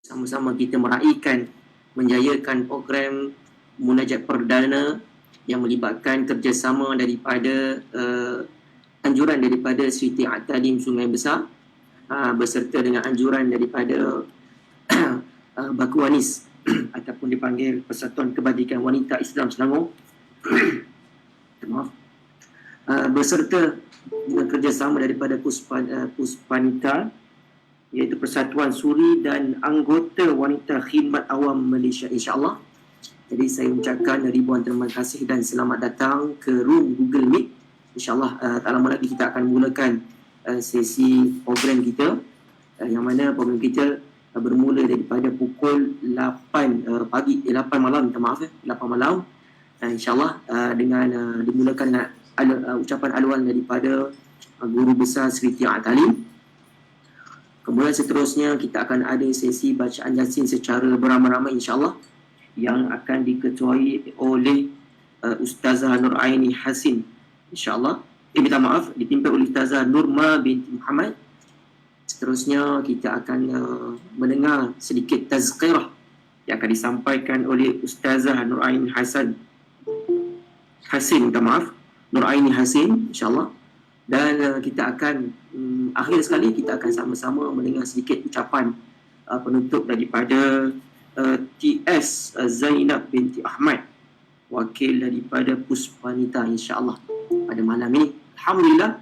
sama-sama kita meraihkan, menjayakan program Munajat Perdana yang melibatkan kerjasama daripada anjuran daripada Siti At-Talim Sungai Besar beserta dengan anjuran daripada Baku Wanis ataupun dipanggil Persatuan Kebajikan Wanita Islam Selangor maaf, beserta dengan kerjasama daripada Puspanita, iaitu Persatuan Suri dan anggota Wanita Khidmat Awam Malaysia, insyaAllah. Jadi saya ucapkan ribuan terima kasih dan selamat datang ke room Google Meet. InsyaAllah tak lama lagi kita akan mulakan sesi program kita, yang mana program kita bermula daripada pukul 8 pagi, 8 malam, minta maaf 8 malam. InsyaAllah dengan dimulakan dengan ucapan aluan daripada Guru Besar Siti At-Talim. Kemudian seterusnya kita akan ada sesi bacaan Yasin secara beramai-ramai insyaAllah, yang akan diketuai oleh Ustazah Nur Aini Hasin insyaAllah. Minta maaf, dipimpin oleh Ustazah Nurma binti Muhammad. Seterusnya kita akan mendengar sedikit tazkirah yang akan disampaikan oleh Ustazah Nur Aini minta maaf, Nur Aini Hasin insyaAllah. Dan kita akan akhir sekali kita akan sama-sama mendengar sedikit ucapan penutup daripada TS Zainab binti Ahmad, wakil daripada Puspanita insyaAllah pada malam ini. Alhamdulillah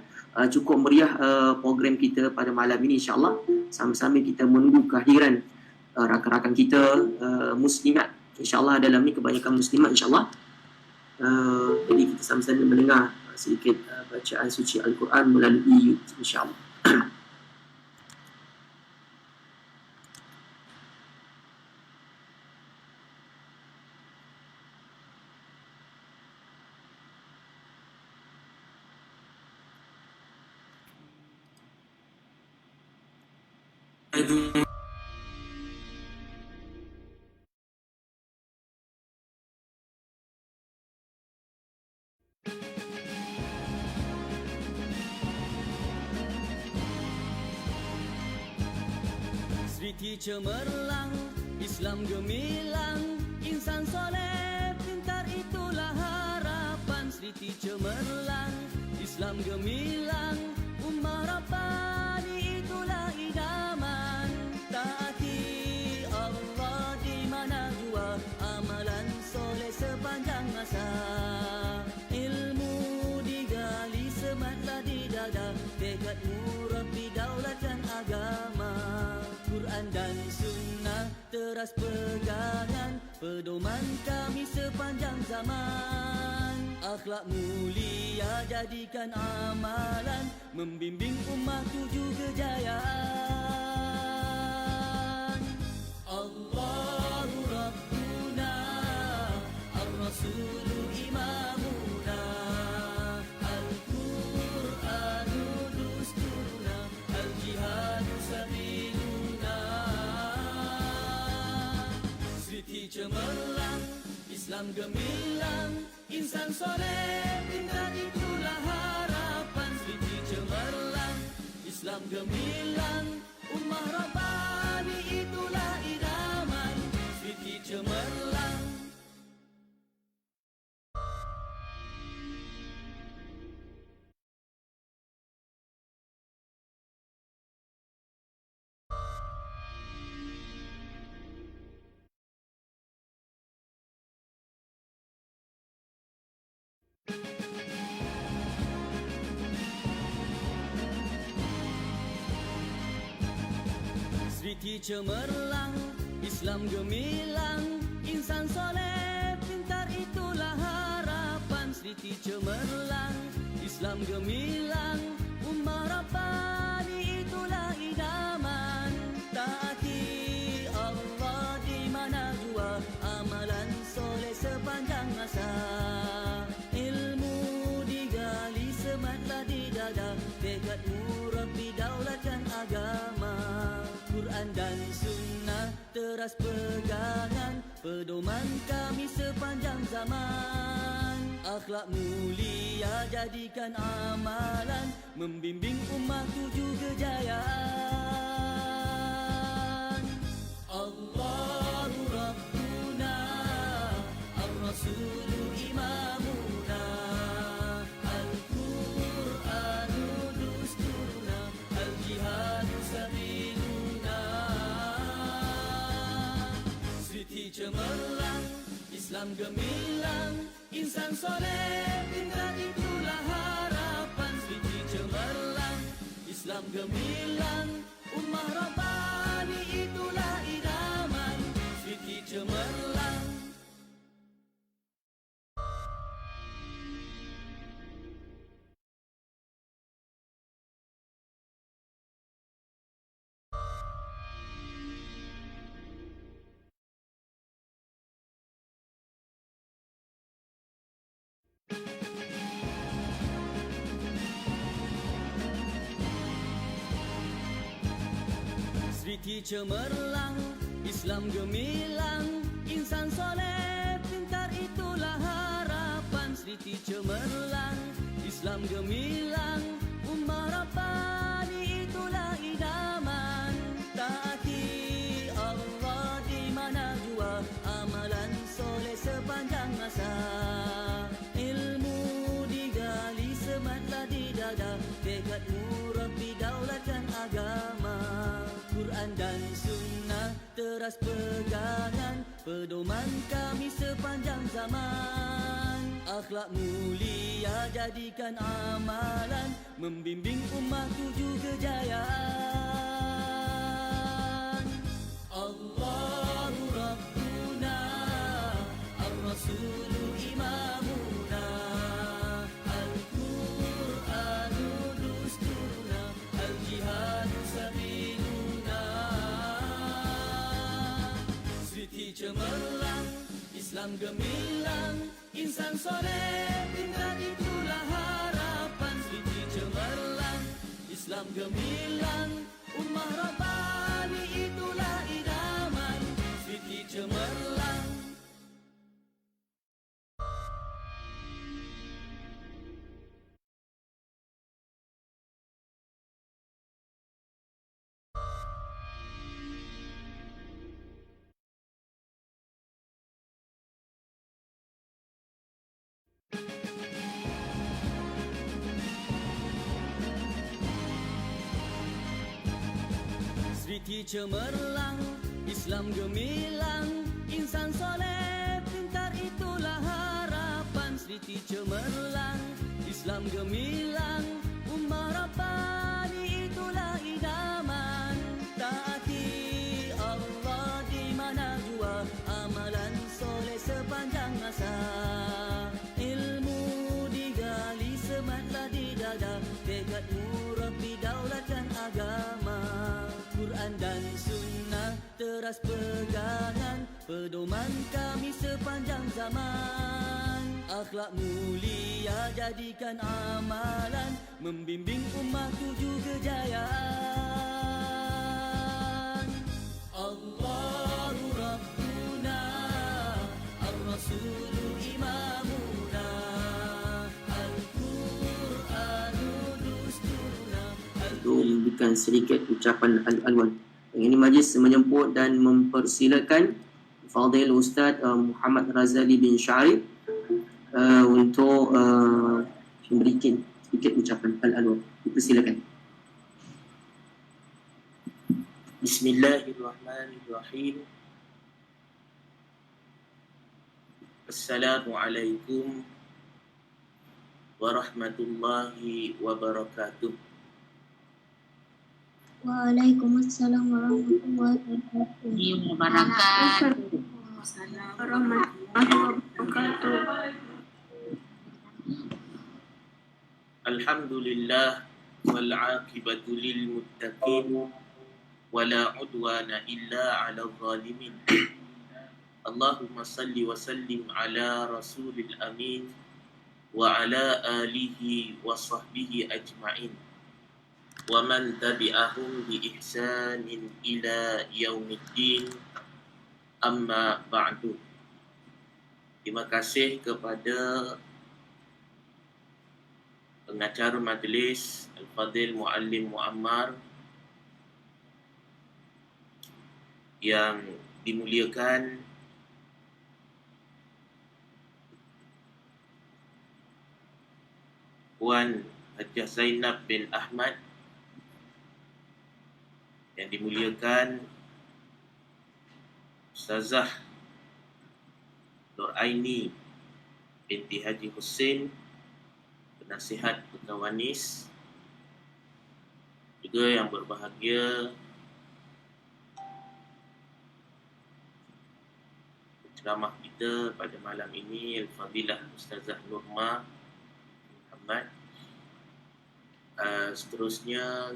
cukup meriah program kita pada malam ini insyaAllah. Sama-sama kita menunggu kehadiran rakan-rakan kita muslimat insyaAllah. Dalam ni kebanyakan muslimat insyaAllah. Jadi kita sama-sama mendengar sedikit bacaan suci Al-Quran melalui YouTube insyaAllah. Siti cemerlang, Islam gemilang, insan soleh pintar itulah harapan. Siti cemerlang, Islam gemilang, ummah Rabbani itulah idaman. Taati Allah di mana jua, amalan soleh sepanjang masa. Ilmu digali sematlah di dada, tekadmu Rabbi daulatkan agama. Quran dan Sunnah teras pegangan, pedoman kami sepanjang zaman. Akhlak mulia jadikan amalan, membimbing umat tuju kejayaan. Allahu Rabbuna, Ar-Rasulu Imamuna, Al-Quranu Dusturuna, Al-Jihadu Sabiluna. Siti cemerlang, Islam gemilang, insan soleh pintar itulah harapan. Siti cemerlang, Islam gemilang, ummah Rabbani itulah idaman. Siti cemerlang. Siti cemerlang, Islam gemilang, insan soleh pintar itulah harapan. Siti cemerlang, Islam gemilang, ummah Rabbani itulah idaman. Taati Allah di mana jua, amalan soleh sepanjang masa. Ilmu digali sematlah di dada, tekadmu Rabbi daulatkan agama. Quran dan Sunnah teras pegangan, pedoman kami sepanjang zaman. Akhlak mulia jadikan amalan, membimbing umat tuju kejayaan. Allah الرسول إمامنا القرآن دستورنا الجهاد سبيلنا Sriti cemerlang, Islam gemilang, insan soleh pintar itulah harapan. Sriti cemerlang, Islam gemilang, ummah Rabbani itulah idaman. Sriti cemerlang. Sriti cemerlang, Islam gemilang, insan soleh pintar itulah harapan. Sriti cemerlang, Islam gemilang, ummah Rabbani itulah idaman. Taati Allah di mana jua, amalan soleh sepanjang masa. Ilmu digali sematlah di dada, tekadmu Rabbi daulatkan agama. Quran dan sunnah teras pegangan, pedoman kami sepanjang zaman. Akhlak mulia jadikan amalan, membimbing umat tuju kejayaan. Allahu Rabbuna, Ar-Rasulu Imamuna, Al-Qur'anu Dusturuna, Al-Jihadu Sabiluna. Sriti cemerlang, Islam gemilang, insan soleh pintar itulah harapan. Sriti cemerlang, Islam gemilang, ummah Rabbani itulah idaman. Sriti cemerlang. Sriti cemerlang, Islam gemilang, insan soleh pintar itulah harapan. Sriti cemerlang, Islam gemilang, ummah Rabbani itulah idaman. Taati Allah di mana jua, amalan soleh sepanjang masa. Ilmu digali sematlah di dada, tekadmu Rabbi daulatkan agama. Quran dan sunnah teras pegangan, pedoman kami sepanjang zaman. Akhlak mulia jadikan amalan, membimbing umat tuju kejayaan. Allahu Rabbuna, Ar-Rasulu Imamuna, Al-Qur'anu Dusturuna. Itu memberikan sedikit ucapan al-alwan. Yang ini majlis menjemput dan mempersilakan Fadil Ustaz Muhammad Razali bin Syarif untuk memberikan sedikit ucapan al-alwan. Dipersilakan. Bismillahirrahmanirrahim. Assalamualaikum warahmatullahi wabarakatuh. Waalaikumsalam warahmatullahi wabarakatuh. Warahmatullahi wabarakatuh. Alhamdulillah wal aqibatu lil muttaqin wala udwana illa 'alal zalimin. Allahumma salli wa sallim ala rasulil amin wa ala alihi wa sahbihi ajma'in wa man tabi'ahum bi ihsanin ila yaumiddin, amma ba'du. Terima kasih kepada pengacara majlis Al-Fadil Muallim Muammar yang dimuliakan Puan Hajah Zainab bin Ahmad, yang dimuliakan Ustazah Nur Aini binti Haji Hussein, penasihat Pekawanis, juga yang berbahagia ceramah kita pada malam ini Al-Fadilah Ustazah Nurma Muhammad. Seterusnya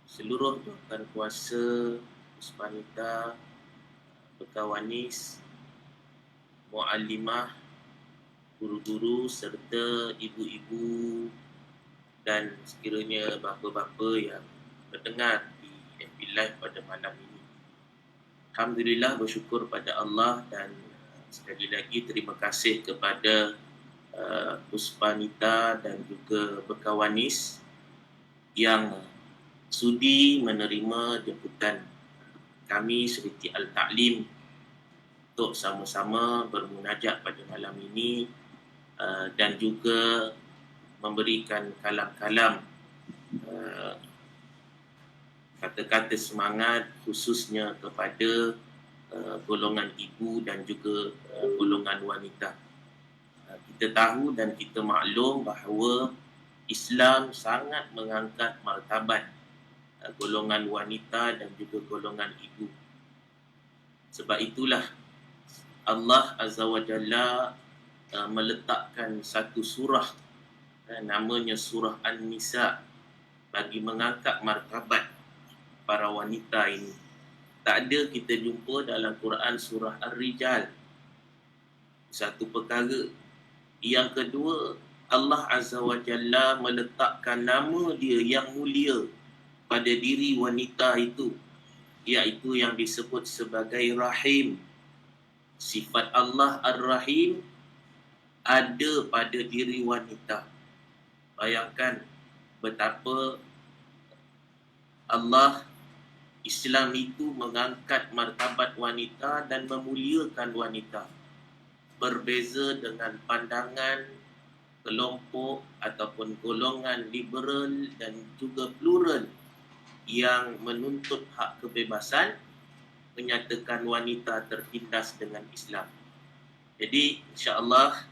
seluruh tuan kuasa Puspanita, Pekawanis, Muallimah, guru-guru serta ibu-ibu dan sekiranya bapa-bapa yang mendengar di FB Live pada malam ini. Alhamdulillah, bersyukur pada Allah dan sekali lagi terima kasih kepada Puspanita dan juga Pekawanis yang sudi menerima jemputan kami Seriti Al-Ta'lim untuk sama-sama bermunajat pada malam ini dan juga memberikan kalam-kalam kata-kata semangat khususnya kepada golongan ibu dan juga golongan wanita. Kita tahu dan kita maklum bahawa Islam sangat mengangkat martabat golongan wanita dan juga golongan ibu. Sebab itulah Allah Azza wa Jalla meletakkan satu surah namanya surah An-Nisa bagi mengangkat martabat para wanita ini. Tak ada kita jumpa dalam Quran surah Ar-Rijal. Satu perkara. Yang kedua, Allah Azza wa Jalla meletakkan nama dia yang mulia pada diri wanita itu, iaitu yang disebut sebagai Rahim. Sifat Allah Ar-Rahim ada pada diri wanita. Bayangkan betapa Allah Islam itu mengangkat martabat wanita dan memuliakan wanita. Berbeza dengan pandangan kelompok ataupun golongan liberal dan juga plural yang menuntut hak kebebasan, menyatakan wanita tertindas dengan Islam. Jadi insya-Allah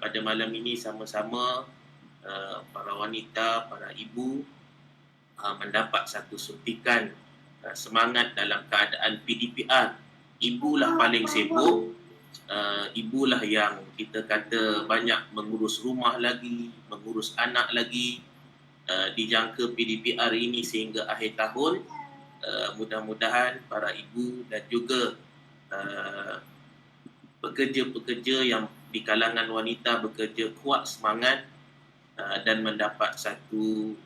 pada malam ini sama-sama para wanita, para ibu mendapat satu suntikan semangat dalam keadaan PDPR. Ibulah paling sibuk, ibulah yang kita kata banyak mengurus rumah lagi, mengurus anak lagi. Dijangka PDPR ini sehingga akhir tahun. Mudah-mudahan para ibu dan juga pekerja-pekerja yang di kalangan wanita bekerja kuat semangat dan mendapat satu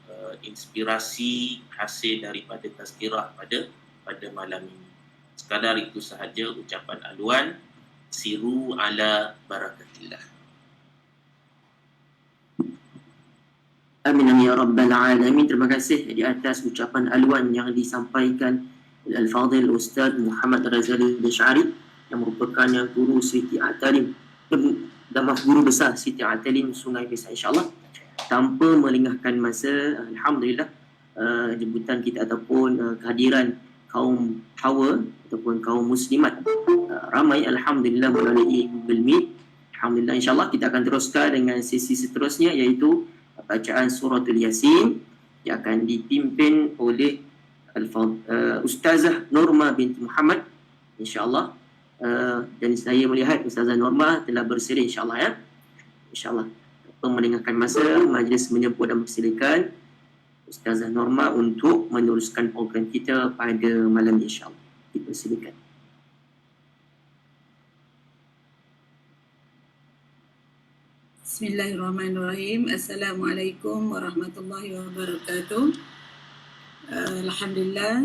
inspirasi hasil daripada tazkirah pada malam ini. Sekadar itu sahaja ucapan aluan. Siru ala barakatillah. Amin ya rabbal alamin. Terima kasih di atas ucapan aluan yang disampaikan Al-Fadhil Ustaz Muhammad Razali Al-Syari yang merupakan guru Siti Al-Ta'lim dan guru besar Siti Al-Ta'lim Sungai Besar, insya-Allah. Tanpa melengahkan masa, alhamdulillah jemputan kita ataupun kehadiran kaum hawa ataupun kaum muslimat ramai alhamdulillah melalui Google Meet. Alhamdulillah, insya-Allah kita akan teruskan dengan sesi seterusnya, iaitu bacaan suratul Yasin yang akan dipimpin oleh Ustazah Nurma binti Muhammad, insya-Allah. Dan saya melihat Ustazah Nurma telah bersedia, insya-Allah ya. Insya-Allah. Tanpa melengahkan masa, majlis menyebut dan mempersilakan Ustazah Nurma untuk meneruskan program kita pada malam ini, insya-Allah. Dipersilakan. Bismillahirrahmanirrahim. Assalamualaikum warahmatullahi wabarakatuh. Alhamdulillah,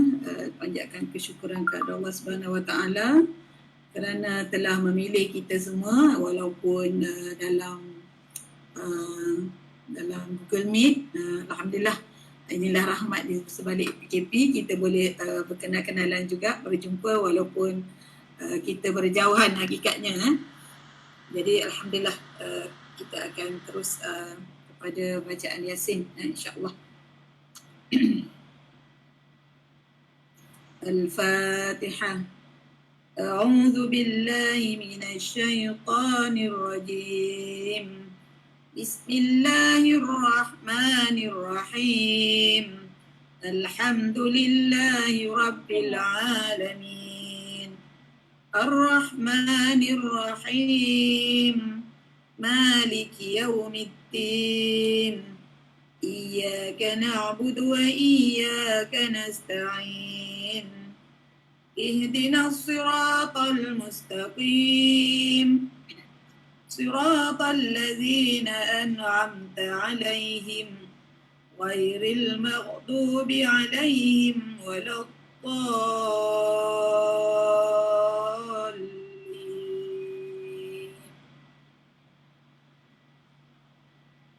panjatkan kesyukuran kepada Allah Subhanahu wa taala kerana telah memilih kita semua walaupun dalam Google Meet. Alhamdulillah, inilah rahmat di sebalik PKP, kita boleh berkenal-kenalan juga, berjumpa walaupun kita berjauhan hakikatnya. Jadi alhamdulillah kita akan terus kepada bacaan Yasin insya-Allah. Al-Fatihah. A'udzu billahi minasy syaithanir rajim. Bismillahirrahmanirrahim. Alhamdulillahi rabbil alamin. Ar-Rahmanir Rahim. Maliki yaumiddin. Iyyaka na'budu wa iyyaka nasta'in. Ihdinas siratal mustaqim. Siratal ladzina an'amta 'alaihim ghairil maghdubi 'alaihim waladdallin.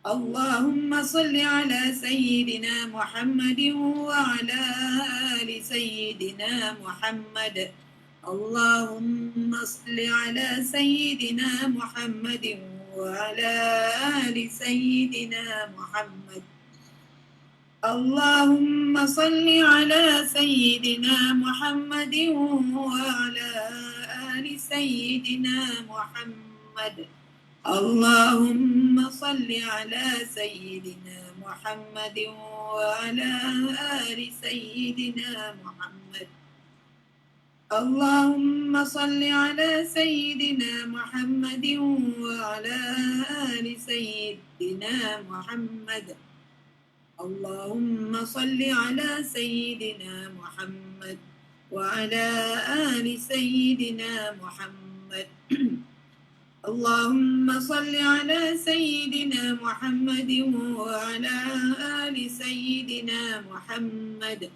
Allahumma salli ala sayyidina Muhammadin wa ala ali sayyidina Muhammad. Allahumma salli ala sayyidina Muhammadin wa ala ali sayyidina Muhammad. Allahumma salli ala sayyidina Muhammadin wa ala ali sayyidina Muhammad. Allahumma salli ala sayyidina Muhammadin wa ala ali sayyidina Muhammad. Allahumma salli ala sayyidina Muhammadin wa ala ali sayyidina Muhammad. Allahumma salli ala sayyidina Muhammad wa ala ali sayyidina Muhammad. Allahumma salli ala sayyidina Muhammadin wa ala ali sayyidina Muhammad.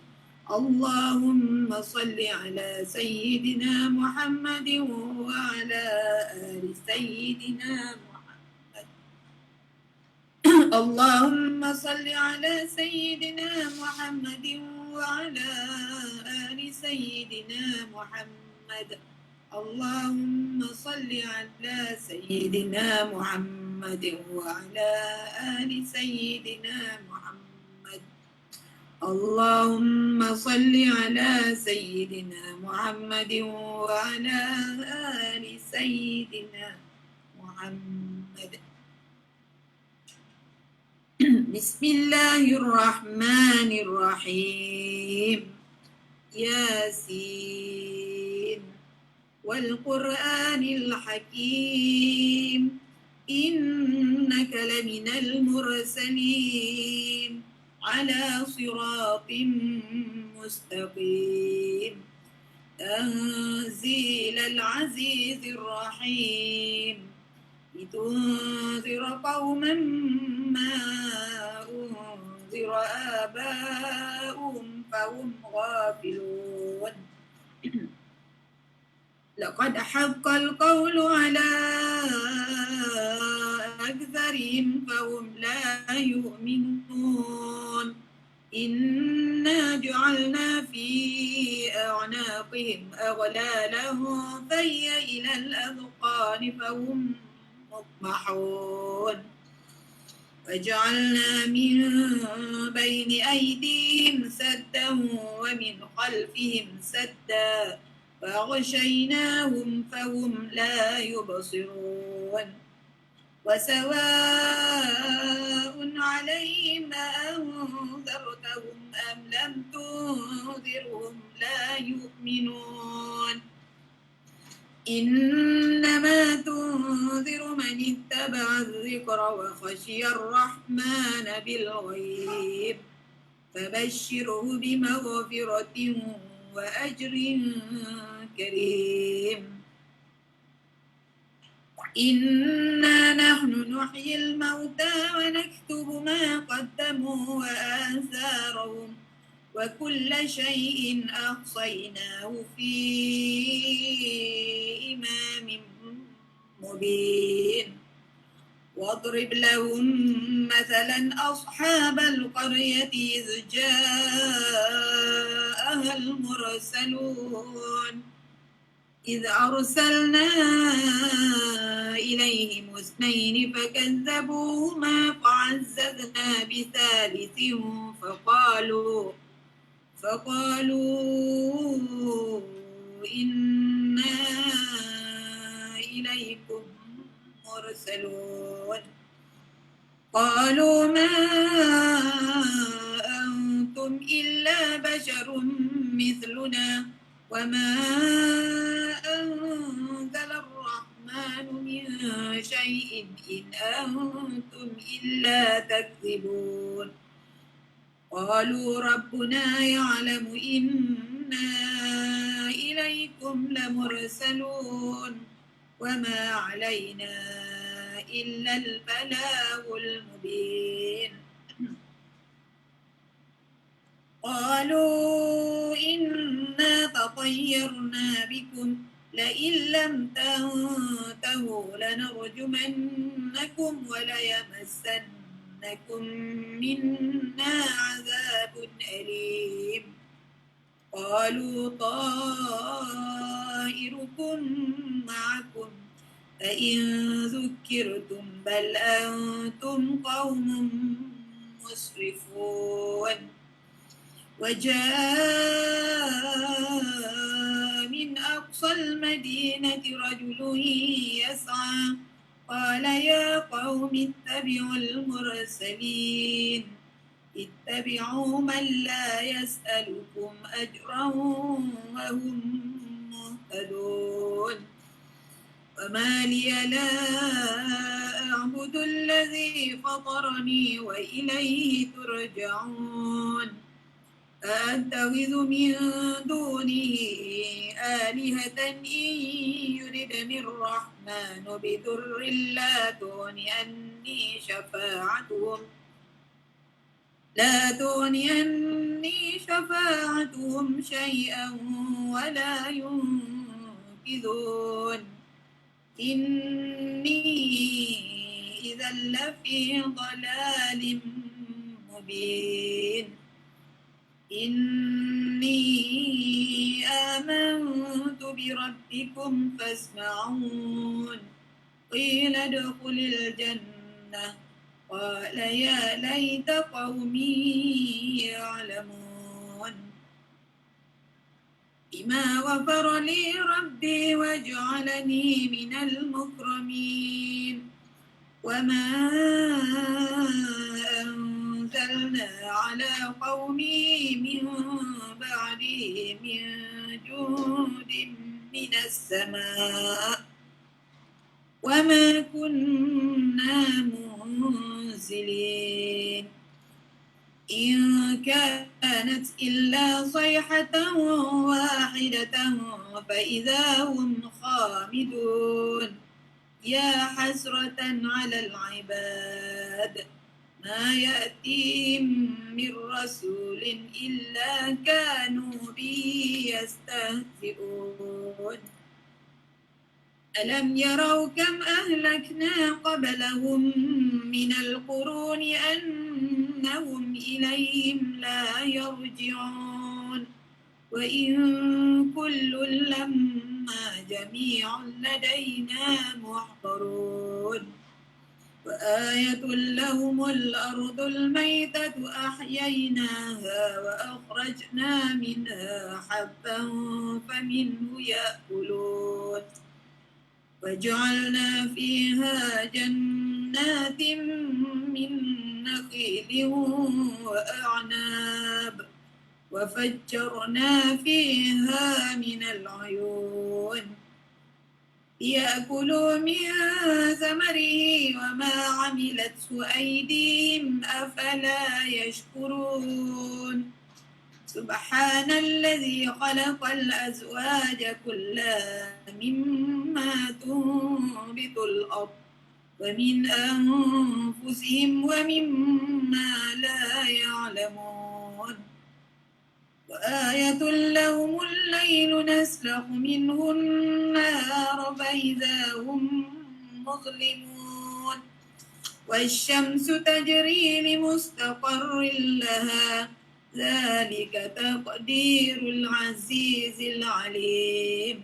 Allahumma salli ala sayyidina Muhammadin wa ala ali sayyidina Muhammad. Allahumma salli ala sayyidina Muhammadin wa ala ali sayyidina Muhammad. Allahumma salli ala sayyidina Muhammadin wa ala ali sayyidina Muhammad. Allahumma salli ala sayyidina Muhammadin wa ala ali sayyidina Muhammad. Bismillahirrahmanirrahim. Yasin wal Qur'anil Hakim. Innaka laminal mursalin ala siratim mustaqim. Tanzilal azizir rahim. Litunzira qauman ma unzira aba'uhum fahum ghafilun. لقد حق القول على أكثرهم فهم لا يؤمنون. إنا جعلنا في أعناقهم أغلالا فهي إلى الأذقان فهم مقمحون. وجعلنا من بين أيديهم سدا ومن خلفهم سدا فغشيناهم فهم لا يبصرون. وسواء عليهم أأنذرتهم أم لم تنذرهم لا يؤمنون. إنما تنذر من اتبع الذكر وخشي الرحمن بالغيب فبشره بمغفرة وأجر كريم. إنا نحن نحيي الموتى ونكتب ما قدموا وآثارهم وكل شيء أحصيناه في إمام مبين. واضرب لهم مثلا أصحاب القرية إذ جاءها المرسلون إذ أرسلنا إليهم اثنين فكذبوهما فعززنا بثالث فقالوا إنا إليكم مرسلون قالوا ما أنتم إلا بشر مثلنا وما أنزل الرحمن من شيء إن أنتم إلا تكذبون قالوا ربنا يعلم إنا إليكم لمرسلون وما علينا إلا البلاغ المبين قالوا إنا تطيرنا بكم لئن لم تنتهوا لنرجمنكم وليمسنكم منا عذاب أليم قالوا طائركم معكم فإن ذكرتم بل أنتم قوم مسرفون وجاء من أقصى المدينة رجل يسعى قال يا قوم اتبعوا المرسلين اتبعوا من لا يسألكم أجرا وهم مهتدون وما لي لا أعبد الذي فطرني وإليه ترجعون أأتخذ من دونه آلهة إن يردني الرحمن بضر لا تغني عني شفاعتهم شيئا ولا ينقذون إني إذا لفي ضلال مبين إني آمنت بربكم فاسمعون قيل ادخل الجنة قال يا ليت قومي يعلمون بما غفر لي ربي وجعلني من المكرمين وما أنزلنا على قومه من بعده من جند من السماء وما كنا منزلين إن كانت إلا صيحة واحدة فإذا هم خامدون يا حسرة على العباد ما يأتيهم من رسول إلا كانوا به يستهزئون ألم يروا كم أهلكنا قبلهم من القرون أنهم إليهم لا يرجعون وإن كل لما جميع لدينا محضرون وآية لهم الأرض الميتة أحييناها وأخرجنا منها حبا فمنه يأكلون وجعلنا فيها جنات من نخيل وأعناب وفجرنا فيها من العيون ليأكلوا من ثمره وما عملته أيديهم أفلا يشكرون سبحان الذي خلق الأزواج كلها مما تنبت الأرض ومن أنفسهم ومما لا يعلمون وآية لهم الليل نسلخ منه النهار فإذا هم مظلمون والشمس تجري لمستقر لها ذلك تقدير العزيز العليم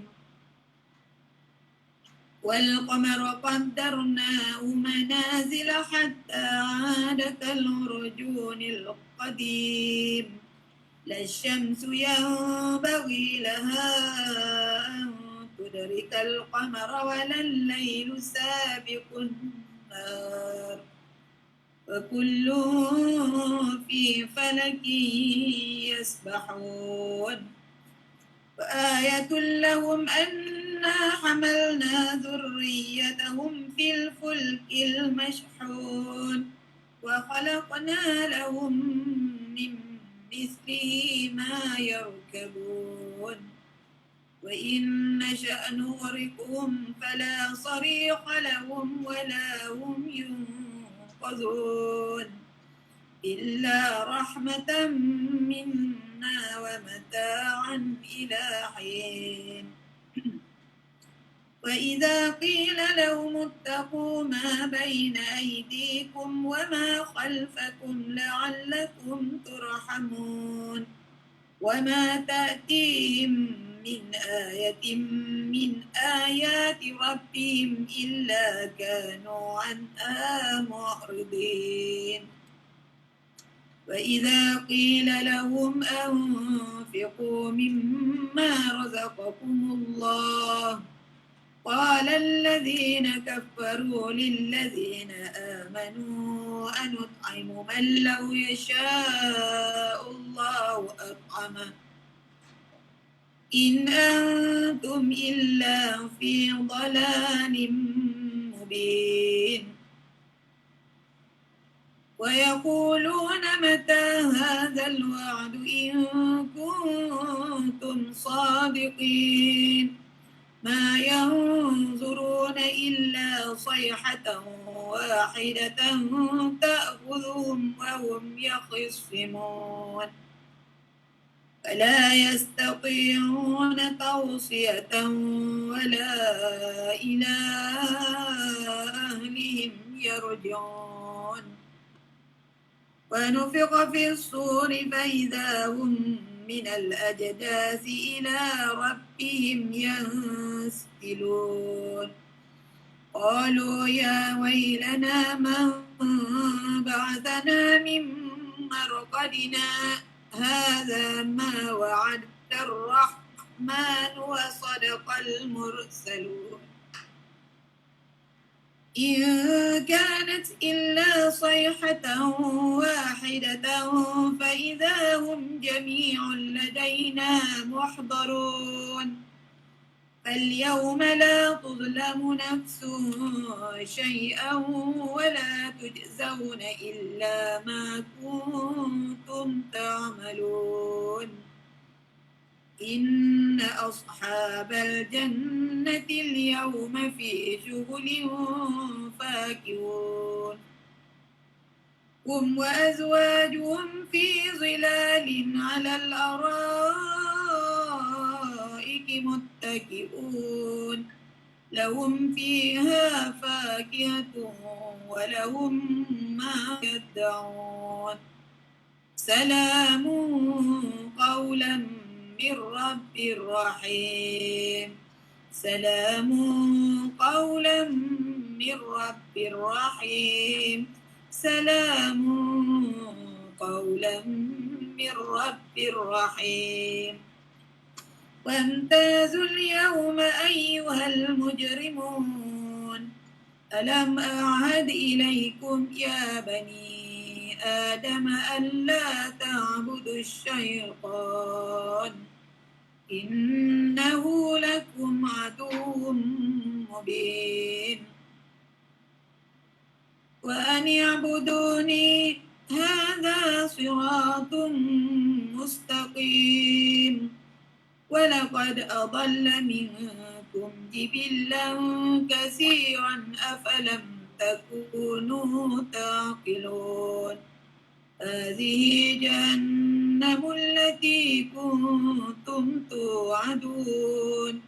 والقمر قدرناه منازل حتى عاد كالعرجون القديم لا الشمس ينبغي لها أن تدرك القمر ولا الليل سابق النهار وكل في فلك يسبحون وآية لهم أنا حملنا ذريتهم في الفلك المشحون وخلقنا لهم من مثله ما يركبون وإن نشأ نغرقهم فلا صريخ لهم ولا هم ينقذون إلا رحمة منا ومتاعا إلى حين وإذا قيل لهم اتقوا ما بين أيديكم وما خلفكم لعلكم ترحمون وما تأتيهم من آية من آيات ربهم إلا كانوا عنها معرضين وإذا قيل لهم أنفقوا مما رزقكم الله قال الذين كفروا للذين آمنوا أنطعم من لو يشاء الله أطعمه إن أنتم إلا في ضلال مبين ويقولون متى هذا الوعد إن كنتم صادقين ما ينظرون إلا صيحة واحدة تأخذهم وهم يخصمون فلا يستطيعون توصية ولا إلى أهلهم يرجعون ونفخ في الصور فإذا هم من الأجداث إلى ربهم ينسلون قالوا يا ويلنا من بعثنا من مرقدنا هذا ما وعد الرحمن وصدق المرسلون إن كانت إلا صيحة واحدة فإذا هم جميع لدينا محضرون فاليوم لا تظلم نفس شيئا ولا تجزون إلا ما كنتم تعملون إن أصحاب الجنة اليوم في شغل فاكهون هم وأزواجهم في ظلال على الأرائك متكئون لهم فيها فاكهة ولهم ما يدعون سلام قولا من رب رحيم سلام قولا من رب رحيم سلام قولا من رب رحيم وامتازوا اليوم أيها المجرمون ألم أعهد إليكم يا بني آدم ألا تعبدوا الشيطان إنه لكم عدو مبين وأن اعبدوني هذا صراط مستقيم ولقد أضل منكم جبلا كثيرا أفلم تكونوا تعقلون هذه جهنم التي كنتم توعدون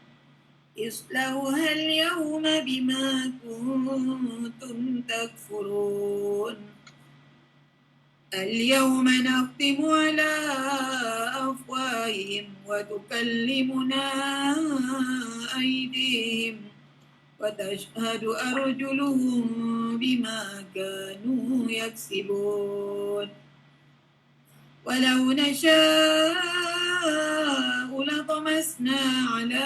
اصلوها اليوم بما كنتم تكفرون اليوم نختم على أفواههم وتكلمنا أيديهم وتشهد أرجلهم بما كانوا يكسبون ولو نشاء لطمسنا على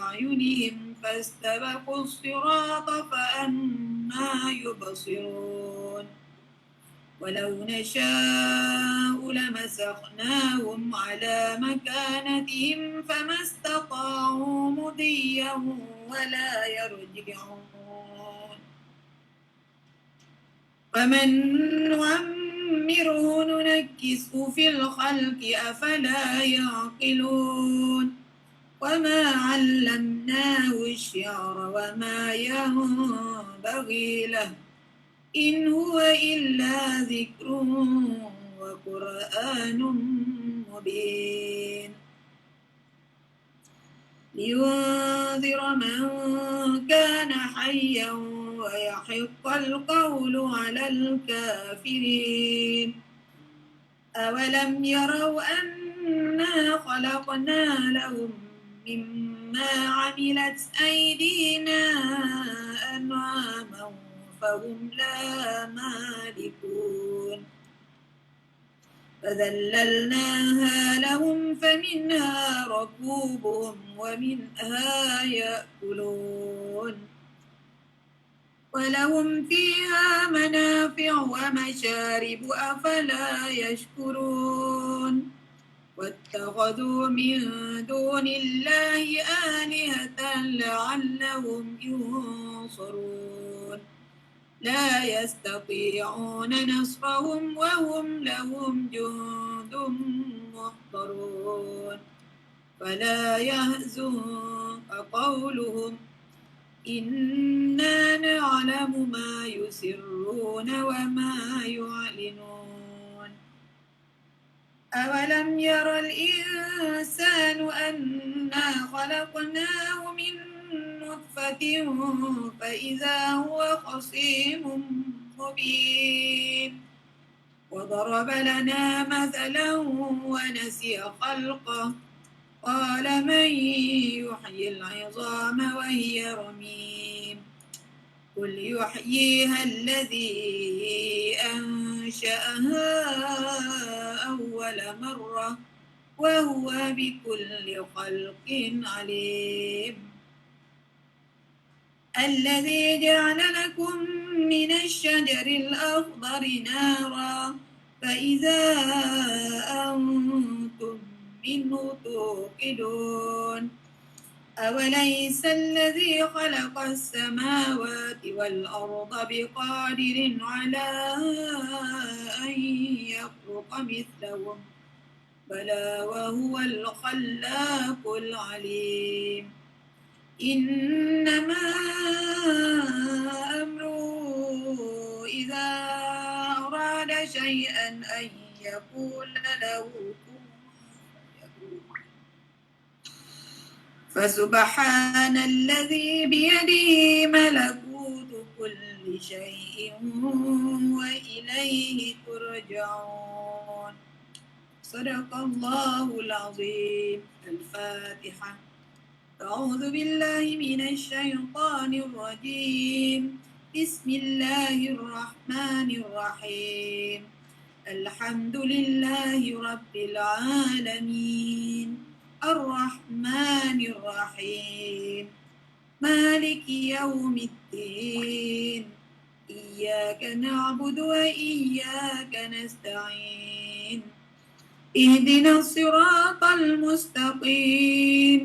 أعينهم فاستبقوا الصراط فأنى يبصرون ولو نشاء لمسخناهم على مكانتهم فما استطاعوا مضيا ولا يرجعون ومن نعمره ننكسه في الخلق أفلا يعقلون وما علمناه الشعر وما ينبغي له إن هو إلا ذكر وقرآن مبين لينذر من كان حيا ويحق القول على الكافرين أولم يروا أنا خلقنا لهم مما عملت أيدينا أنعاما فهم لا مالكون فذللناها لهم فمنها ركوبهم ومنها يأكلون ولهم فيها منافع ومشارب أفلا يشكرون واتخذوا من دون الله آلهة لعلهم ينصرون لا يستطيعون نصرهم وهم لهم جند محضرون فلا يحزنك قولهم إنا نعلم ما يسرون وما يعلنون أولم ير الإنسان أنا خلقناه من نطفة فإذا هو خصيم مبين وضرب لنا مثلا ونسي خلقه قال من يحيي العظام وهي رميم قل يحييها الذي أنشأها أول مرة وهو بكل خلق عليم الذي جعل لكم من الشجر الأخضر نارا فإذا أنتم منه توقدون أوليس الذي خلق السماوات والأرض بقادر على أن يخلق مثلهم بلى وهو الخلاق العليم إنما أمره إذا أراد شيئا أن يقول له كن فيكون فسبحان الذي بيده ملكوت كل شيء وإليه ترجعون صدق الله العظيم. الفاتحة. أعوذ بالله من الشيطان الرجيم. بسم الله الرحمن الرحيم. الحمد لله رب العالمين الرحمن الرحيم مالك يوم الدين إياك نعبد وإياك نستعين اهدنا الصراط المستقيم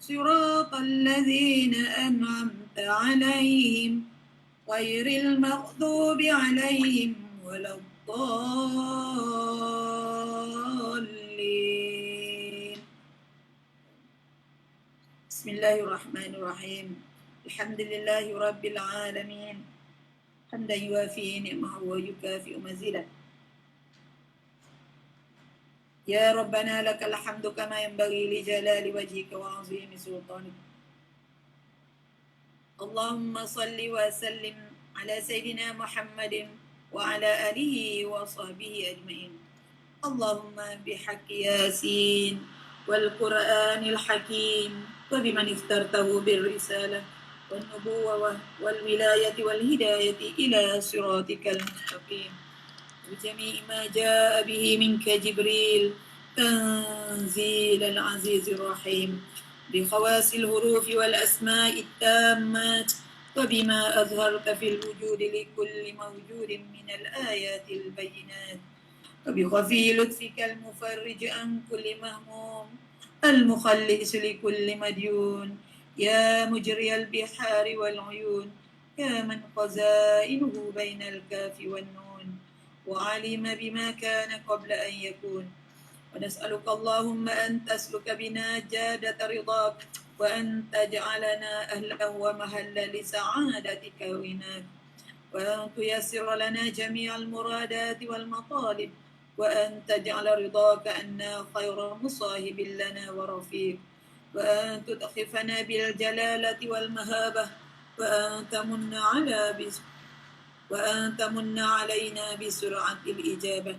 صراط الذين أنعمت عليهم غير المغضوب عليهم ولا الضالين. بسم الله الرحمن الرحيم. الحمد لله رب العالمين حمدا يوافي نعمه ويكافئ مزيده. يا ربنا لك الحمد كما ينبغي لجلال وجهك وعظيم سلطانك. اللهم صل وسلم على سيدنا محمد وعلى آله وصحبه أجمعين. اللهم بحق ياسين والقرآن الحكيم وبمن اخترته بالرسالة والنبوة والولاية والهداية إلى صراطك المستقيم بجميع ما جاء به منك جبريل تنزيل العزيز الرحيم بخواص الحروف والأسماء التامات وبما أظهرت في الوجود لكل موجود من الآيات البينات وبخفي لطفك المفرج عن كل مهموم المخلص لكل مديون يا مجري البحار والعيون يا من خزائنه بين الكاف والنون وعلم بما كان قبل أن يكون ونسألك اللهم أن تسلك بنا جادة رضاك وأن تجعلنا أهلا ومهلا لسعادتك وإناك وأن تيسر لنا جميع المرادات والمطالب وأن تجعل رضاك أنا خير مصاحب لنا ورفيق وأن تدخفنا بالجلالة والمهابة وأن تمن علينا بسرعة الإجابة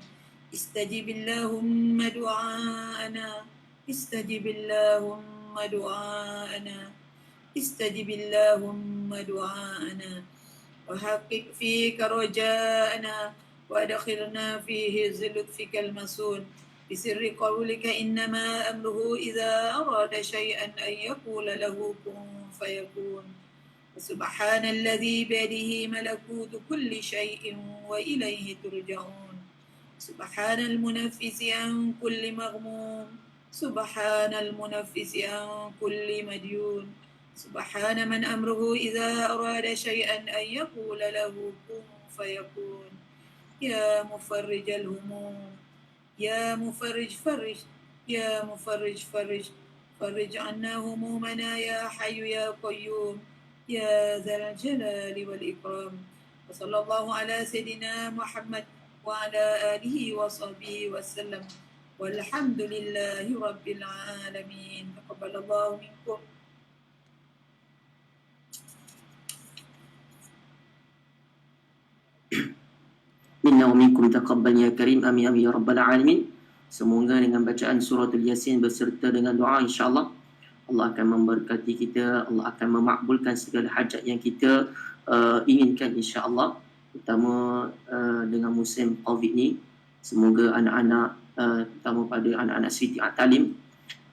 استجب اللهم دعاءنا استجب اللهم دعاءنا استجب اللهم دعاءنا وحقق فيك رجاءنا وأدخلنا فيه لطفك المسون بسر قولك إنما أمره إذا أراد شيئا أن يقول له كن فيكون سبحان الذي بيده ملكوت كل شيء وإليه ترجعون سبحان المنفس عن كل مغموم سبحان المنفس عن كل مديون سبحان من أمره إذا أراد شيئا أن يقول له كن فيكون يا مفرج الهموم يا مفرج فرج يا مفرج فرج فرج عنا همومنا يا حي يا قيوم يا ذا الجلال والإكرام وصلى الله على سيدنا محمد وعلى آله وصحبه وسلم والحمد لله رب العالمين تقبل الله منكم. Minna wa minkum taqabbal ya karim, amin amin ya rabbal alamin. Semoga dengan bacaan suratul Yasin berserta dengan doa, insya-Allah Allah akan memberkati kita, Allah akan memakbulkan segala hajat yang kita inginkan, insya-Allah, terutama dengan musim Covid ni. Semoga anak-anak, terutama pada anak-anak Siti At-Talim,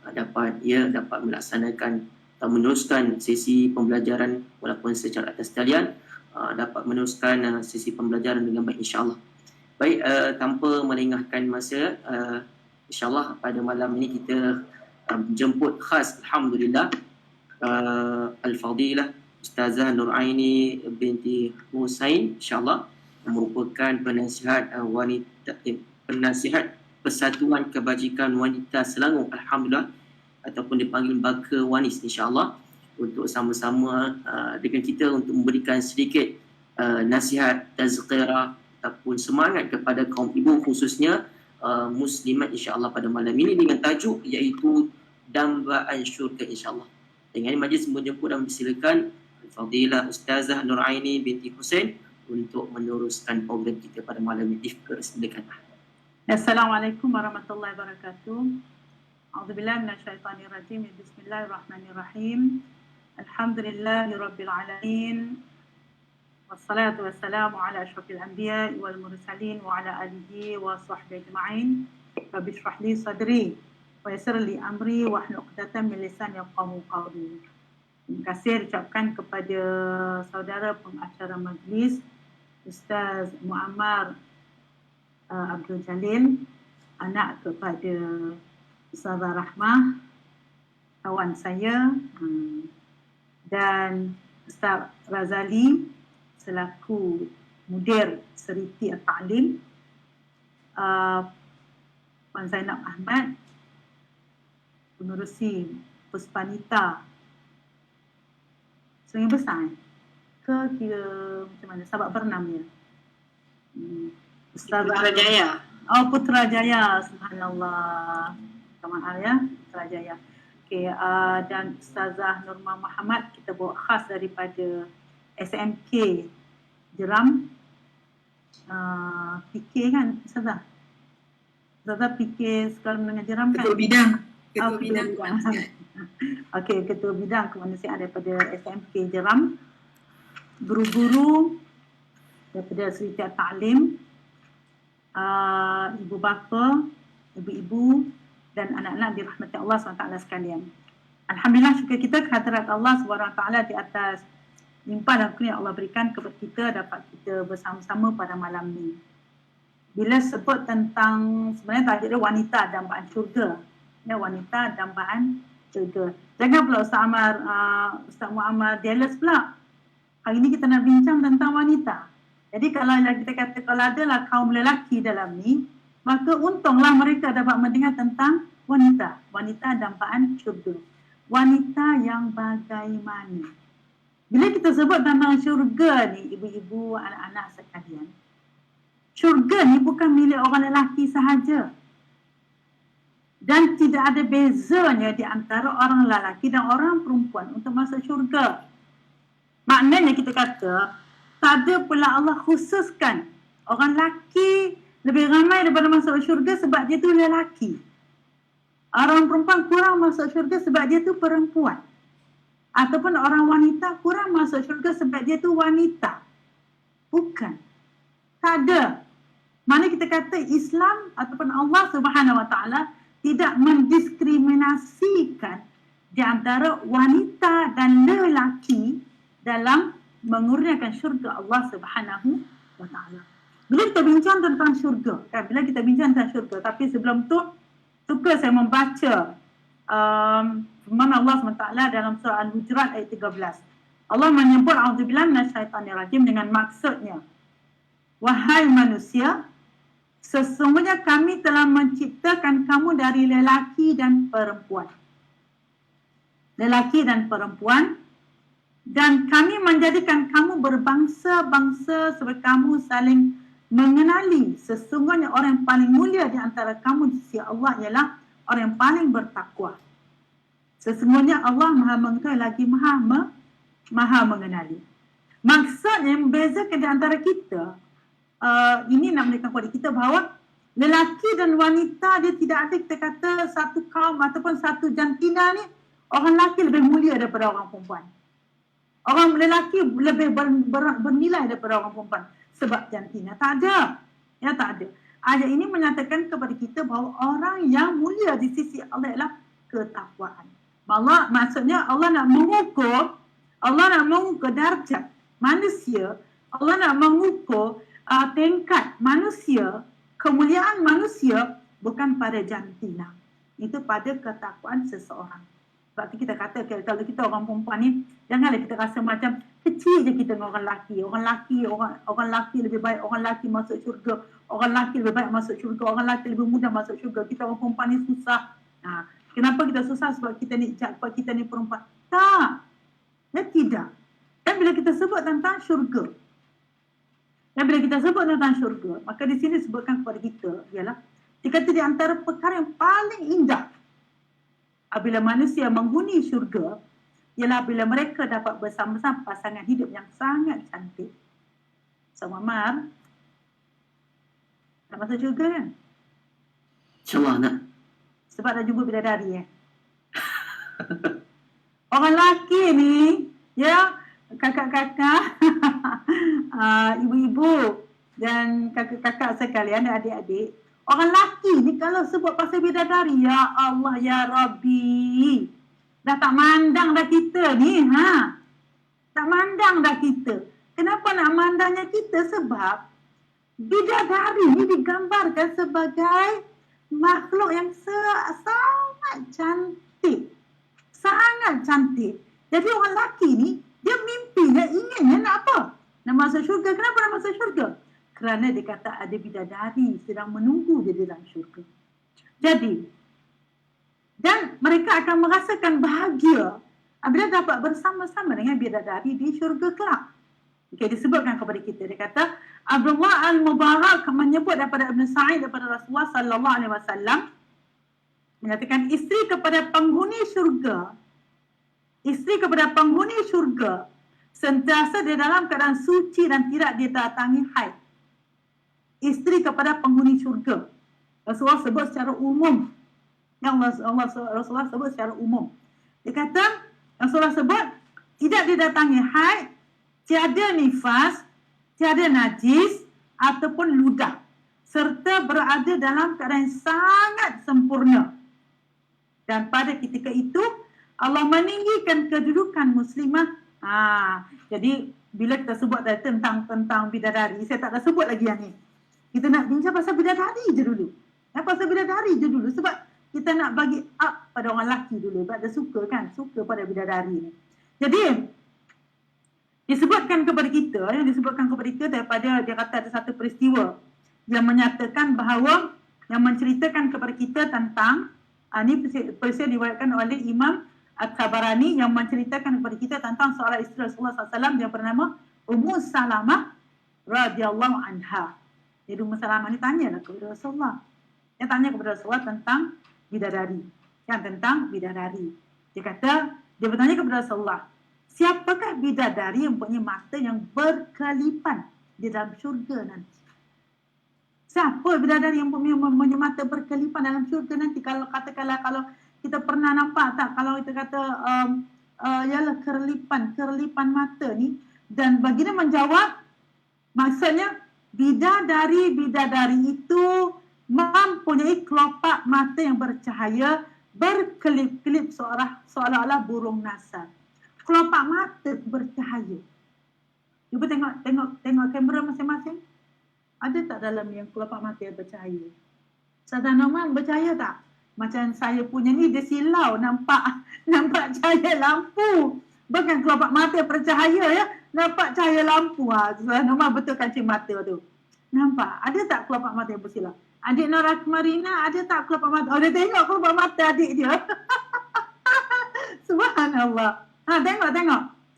dapat melaksanakan atau meneruskan sesi pembelajaran walaupun secara atas talian, dapat meneruskan sesi pembelajaran dengan baik, insya-Allah. Baik, tanpa melengahkan masa, insya-Allah pada malam ini kita jemput khas, alhamdulillah, Al-Fadilah Ustazah Nuraini binti Husain, insya-Allah, merupakan penasihat penasihat Persatuan Kebajikan Wanita Selangor, alhamdulillah, ataupun dipanggil Baka Wanis, insya-Allah, untuk sama-sama dengan kita untuk memberikan sedikit nasihat, tazkirah ataupun semangat kepada kaum ibu, khususnya muslimat, insya-Allah, pada malam ini dengan tajuk iaitu dambaan syurga, insya-Allah. Dengan ini majlis menjemput dan silakan Fadilah Ustazah Nuraini binti Husain untuk meneruskan program kita pada malam ini. Silakan. Assalamualaikum warahmatullahi wabarakatuh. A'udzubillahi minasyaitonir rajim. Bismillahirrahmanirrahim. Alhamdulillahirabbil alamin. Wassalatu wassalamu ala asyrafil anbiya wal mursalin wa ala alihi wa sahbihi ajma'in. Rabbi shrah li sadri wa yassir li amri wahlul 'uqdatam min lisani yafqahu qawli. Terima kasih diucapkan kepada saudara pengacara majlis Ustaz Muammar Abdul Jalil, anak kepada Ustazah Rahmah, kawan saya, dan Ustaz Razali selaku mudir Seriti At-Ta'lim, Puan Zainab Ahmad pengerusi Puspanita Sungai Besar ke kira macam mana, Sabak Bernam ya, Ustazah Putrajaya. Oh, Putrajaya, subhanallah, maaf ya, Putrajaya. Okey, dan Ustazah Nurma Muhammad kita bawa khas daripada SMK Jeram, PK kan Ustazah? Ustazah PK Sekolah Menengah Jeram kan? Ketua Bidang Kemanusiaan. Okey, Ketua Bidang Kemanusiaan daripada SMK Jeram, guru-guru daripada Sri Ta'lim, ibu bapa, ibu-ibu dan anak-anak dirahmati Allah SWT sekalian. Alhamdulillah, syukur kita kehadirat Allah SWT di atas limpah dan kurnia Allah berikan kepada kita dapat kita bersama-sama pada malam ni. Bila sebut tentang sebenarnya tajuk dia wanita dambaan syurga. Ya, wanita dambaan syurga. Jangan pula Ustaz Muhammad Dallas pula. Hari ni kita nak bincang tentang wanita. Jadi kalau kita kata kalau adalah kaum lelaki dalam ni, maka untunglah mereka dapat mendengar tentang wanita. Wanita dambaan syurga. Wanita yang bagaimana? Bila kita sebut tentang syurga ni, ibu-ibu, anak-anak sekalian, syurga ni bukan milik orang lelaki sahaja. Dan tidak ada bezanya di antara orang lelaki dan orang perempuan untuk masuk syurga. Maknanya kita kata, tak ada pula Allah khususkan orang lelaki lebih ramai daripada masuk syurga sebab dia tu lelaki. Orang perempuan kurang masuk syurga sebab dia tu perempuan. Ataupun orang wanita kurang masuk syurga sebab dia tu wanita. Bukan. Tak ada. Mana kita kata Islam ataupun Allah Subhanahu Wa Taala tidak mendiskriminasikan di antara wanita dan lelaki dalam mengurniakan syurga Allah Subhanahu Wa Taala. Bila kita bincang tentang syurga, kan? Bila kita bincang tentang syurga, tapi sebelum tu suka saya membaca firman Allah SWT dalam surah Al-Hujurat ayat 13. Allah menyebut a'udzubillahi minasyaitanirrajim dengan maksudnya, wahai manusia, sesungguhnya kami telah menciptakan kamu dari lelaki dan perempuan. Lelaki dan perempuan. Dan kami menjadikan kamu berbangsa-bangsa supaya kamu saling mengenali. Sesungguhnya orang yang paling mulia di antara kamu di sisi Allah ialah orang yang paling bertakwa. Sesungguhnya Allah Maha mengetahui lagi Maha mengenali. Maksudnya membezakan di antara kita, ini nak menunjukkan kepada kita bahawa lelaki dan wanita dia tidak ada kita kata satu kaum ataupun satu jantina ni orang lelaki lebih mulia daripada orang perempuan. Orang lelaki lebih bernilai daripada orang perempuan sebab jantina. Tak ada. Ya, tak ada. Ayat ini menyatakan kepada kita bahawa orang yang mulia di sisi Allah ialah ketakwaan. Maksudnya Allah nak mengukur darjat manusia, Allah nak mengukur tingkat manusia, kemuliaan manusia bukan pada jantina. Itu pada ketakwaan seseorang. Sebab tu kita kata kalau kita orang perempuan ni, janganlah kita rasa macam kecil je kita dengan orang lelaki. Orang lelaki lebih baik, orang lelaki masuk syurga. Orang lelaki lebih baik masuk syurga, orang lelaki lebih mudah masuk syurga. Kita orang perempuan ni susah. Kenapa kita susah? Sebab kita ni perempuan. Tak. Ya, tidak. Dan bila kita sebut tentang syurga, maka di sini sebutkan kepada kita ialah dikata di antara perkara yang paling indah apabila manusia menghuni syurga ialah bila mereka dapat bersama-sama pasangan hidup yang sangat cantik. Sama Mar, nak masuk syurga kan? InsyaAllah nak. Sebab dah jumpa bidadari Orang lelaki ni, ya, kakak-kakak, ibu-ibu dan kakak-kakak sekalian, adik-adik, orang lelaki ni kalau sebut pasal bidadari, ya Allah, ya Rabbi, dah tak mandang dah kita ni, tak mandang dah kita. Kenapa nak mandangnya kita? Sebab bidadari ni digambarkan sebagai makhluk yang sangat cantik. Sangat cantik. Jadi orang lelaki ni, dia mimpinya, inginnya nak apa? Nak masuk syurga. Kenapa nak masuk syurga? Kerana dia kata ada bidadari sedang menunggu dia dalam syurga. Jadi, dan mereka akan merasakan bahagia apabila dapat bersama-sama dengan bidadari di syurga kelak. Okay, disebutkan kepada kita. Dia kata, Abdullah Al-Mubarak menyebut daripada Ibn Sa'id daripada Rasulullah sallallahu alaihi wasallam menyatakan isteri kepada penghuni syurga sentiasa di dalam keadaan suci dan tidak didatangi haid. Isteri kepada penghuni syurga. Rasulullah sebut secara umum. Yang Rasulullah sebut secara umum. Dia kata, Rasulullah sebut, tidak didatangi haid, tiada nifas, tiada najis ataupun ludah, serta berada dalam keadaan sangat sempurna. Dan pada ketika itu, Allah meninggikan kedudukan muslimah. Jadi bila kita sebut tentang bidadari, saya tak ada sebut lagi yang ni. Kita nak bincang pasal bidadari je dulu. Pasal bidadari je dulu. Sebab kita nak bagi up pada orang lelaki dulu. Sebab dia suka kan, suka pada bidadari ni. Jadi, disebutkan kepada kita, daripada dia kata ada satu peristiwa yang menyatakan bahawa, yang menceritakan kepada kita tentang, ini peristiwa diwayatkan oleh Imam At-Tabarani yang menceritakan kepada kita tentang seorang isteri Rasulullah SAW yang bernama Ummu Salamah radhiyallahu anha. Jadi Ummu Salamah ni tanyalah kepada Rasulullah. Dia tanya kepada Rasulullah tentang bidadari. Tentang bidadari. Dia bertanya kepada Rasulullah, siapakah bidadari yang mempunyai mata yang berkelipan di dalam syurga nanti? Siapa bidadari yang mempunyai mata berkelipan dalam syurga nanti? Kalau katakanlah, kalau kita pernah nampak tak, kalau kita kata ialah kerelipan mata ni, dan baginda menjawab, maksudnya bidadari itu mempunyai kelopak mata yang bercahaya, berkelip-kelip seolah-olah burung nasar. Kelopak mata bercahaya. Cuba tengok kamera masing-masing. Ada tak dalam yang kelopak mata yang bercahaya? Ustazah Norman bercahaya tak? Macam saya punya ni dia silau, nampak cahaya lampu. Bukan kelopak mata yang bercahaya ya, nampak cahaya lampu. Ustazah Norman betul kancing mata tu. Nampak? Ada tak kelopak mata yang bersilau? Adik Nora Marina ada tak kelopak mata? Oh, dia tengok kelopak mata adik dia. Subhanallah.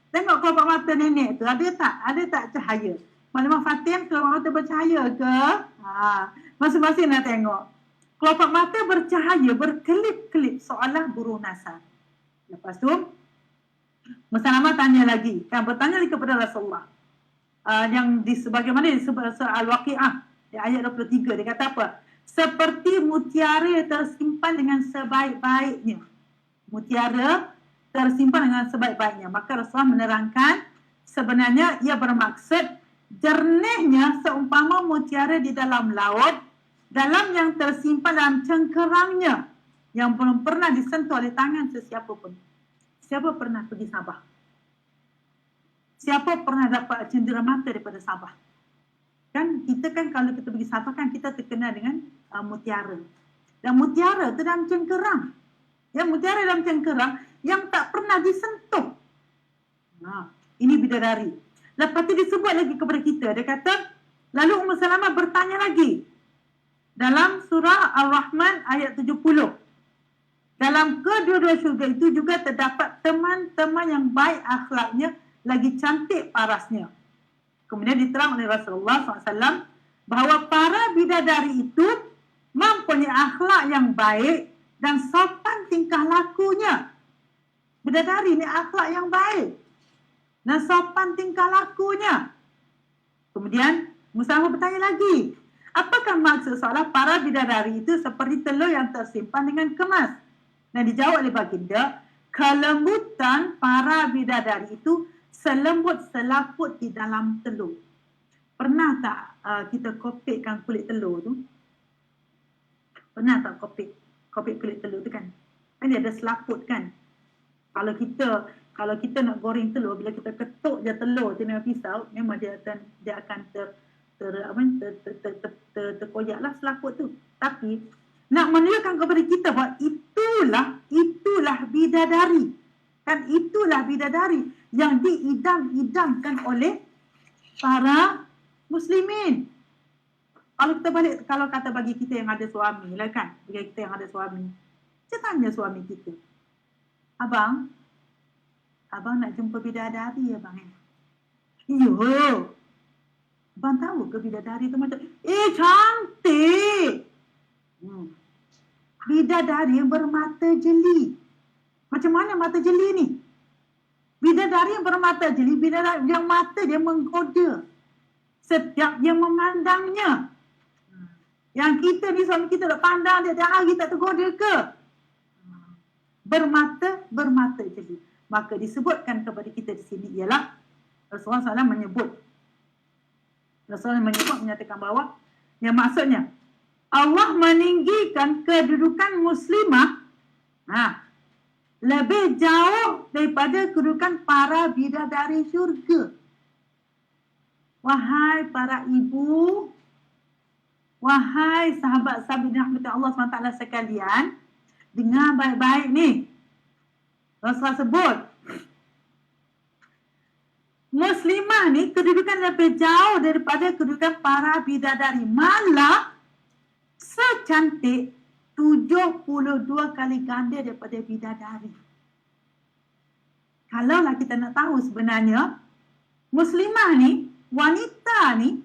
Tengok kelopak mata nenek tu. Ada tak cahaya? Maklumat Fatin, kelopak mata bercahaya ke? Masing-masing nak tengok. Kelopak mata bercahaya, berkelip-kelip seolah burung nasar. Lepas tu, Musalamah tanya lagi. Bertanya lagi kepada Rasulullah. Yang sebagaimana disebut Al-Waqi'ah di ayat 23. Dia kata apa? Seperti mutiara tersimpan dengan sebaik-baiknya. Mutiara tersimpan dengan sebaik-baiknya. Maka Rasulullah menerangkan sebenarnya ia bermaksud jernihnya seumpama mutiara di dalam laut, dalam yang tersimpan dalam cengkerangnya yang belum pernah disentuh oleh tangan sesiapa pun. Siapa pernah pergi Sabah? Siapa pernah dapat cendera mata daripada Sabah? Kan kita kan kalau kita pergi Sabah kan kita terkenal dengan mutiara. Dan mutiara itu dalam cengkerang. Yang mutiara dalam cengkerang yang tak pernah disentuh. Ini bidadari. Lepas itu disebut lagi kepada kita. Dia kata, lalu Ummu Salamah bertanya lagi. Dalam surah Al-Rahman ayat 70. Dalam kedua-dua syurga itu juga terdapat teman-teman yang baik akhlaknya, lagi cantik parasnya. Kemudian diterang oleh Rasulullah SAW bahawa para bidadari itu mempunyai akhlak yang baik dan sopan tingkah lakunya. Bidadari ini akhlak yang baik dan sopan tingkah lakunya. Kemudian Musalamah bertanya lagi, apakah maksud seolah para bidadari itu seperti telur yang tersimpan dengan kemas? Dan dijawab oleh baginda, kelembutan para bidadari itu selembut selaput di dalam telur. Pernah tak kita kopekkan kulit telur tu? Pernah tak kopek kulit telur tu kan? Kan dia ada selaput kan? Kalau kita nak goreng telur, bila kita ketuk je telur tu dengan pisau, memang dia akan terkoyaklah selaput tu. Tapi nak menunjukkan kepada kita bahawa itulah bidadari. Kan itulah bidadari yang diidam-idamkan oleh para muslimin. Kalau kata bagi kita yang ada suami lah kan, bagi kita yang ada suami, kita tanya suami kita, abang nak jumpa bidadari abang ya? Iya. Abang tahu ke bidadari tu macam, cantik. Bidadari yang bermata jeli. Macam mana mata jeli ni? Bidadari yang bermata jeli, bidadari yang mata dia menggoda setiap yang memandangnya. Yang kita ni, suami kita nak pandang dia tiap hari tak tergoda ke? bermata jeli. Maka disebutkan kepada kita di sini ialah Rasulullah SAW menyatakan bahawa yang maksudnya Allah meninggikan kedudukan muslimah lebih jauh daripada kedudukan para bidadari syurga. Wahai para ibu, wahai sahabat-sahabat rahmat Allah SWT sekalian, dengar baik-baik ni. Rasulullah sebut muslimah ni kedudukan lebih jauh daripada kedudukan para bidadari. Malah secantik 72 kali ganda daripada bidadari. Kalaulah kita nak tahu sebenarnya muslimah ni, wanita ni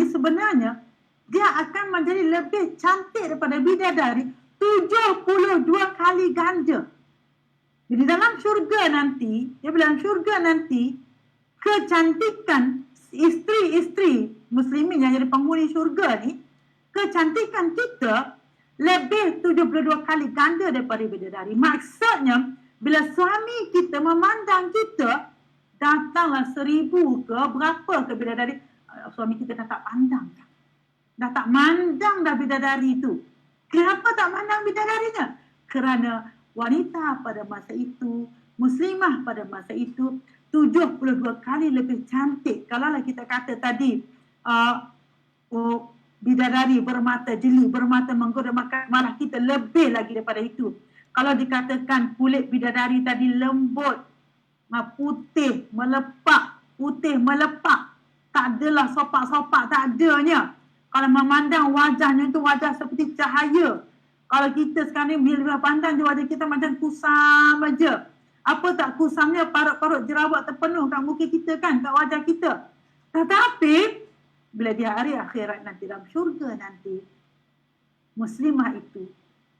sebenarnya dia akan menjadi lebih cantik daripada bidadari 72 kali ganda. Jadi dalam syurga nanti, kecantikan isteri-isteri muslimin yang jadi penghuni syurga ni, kecantikan kita lebih 72 kali ganda daripada bidadari. Maksudnya, bila suami kita memandang kita, datanglah 1000 ke berapa ke bidadari, suami kita dah tak pandang. Dah tak mandang dah bidadari itu. Kenapa tak mandang bidadarinya? Kerana wanita pada masa itu, muslimah pada masa itu 72 kali lebih cantik. Kalaulah kita kata tadi bidadari bermata jeli, bermata menggoda, maka malah kita lebih lagi daripada itu. Kalau dikatakan kulit bidadari tadi lembut, putih melepak, tak adalah sopak-sopak, tak adanya. Kalau memandang wajahnya itu wajah seperti cahaya. Kalau kita sekarang ni bila pandang wajah kita macam kusam aja. Apa tak kusamnya parut-parut jerawat terpenuh kat muka kita kan, kat wajah kita. Tetapi bila di hari akhirat nanti, dalam syurga nanti, muslimah itu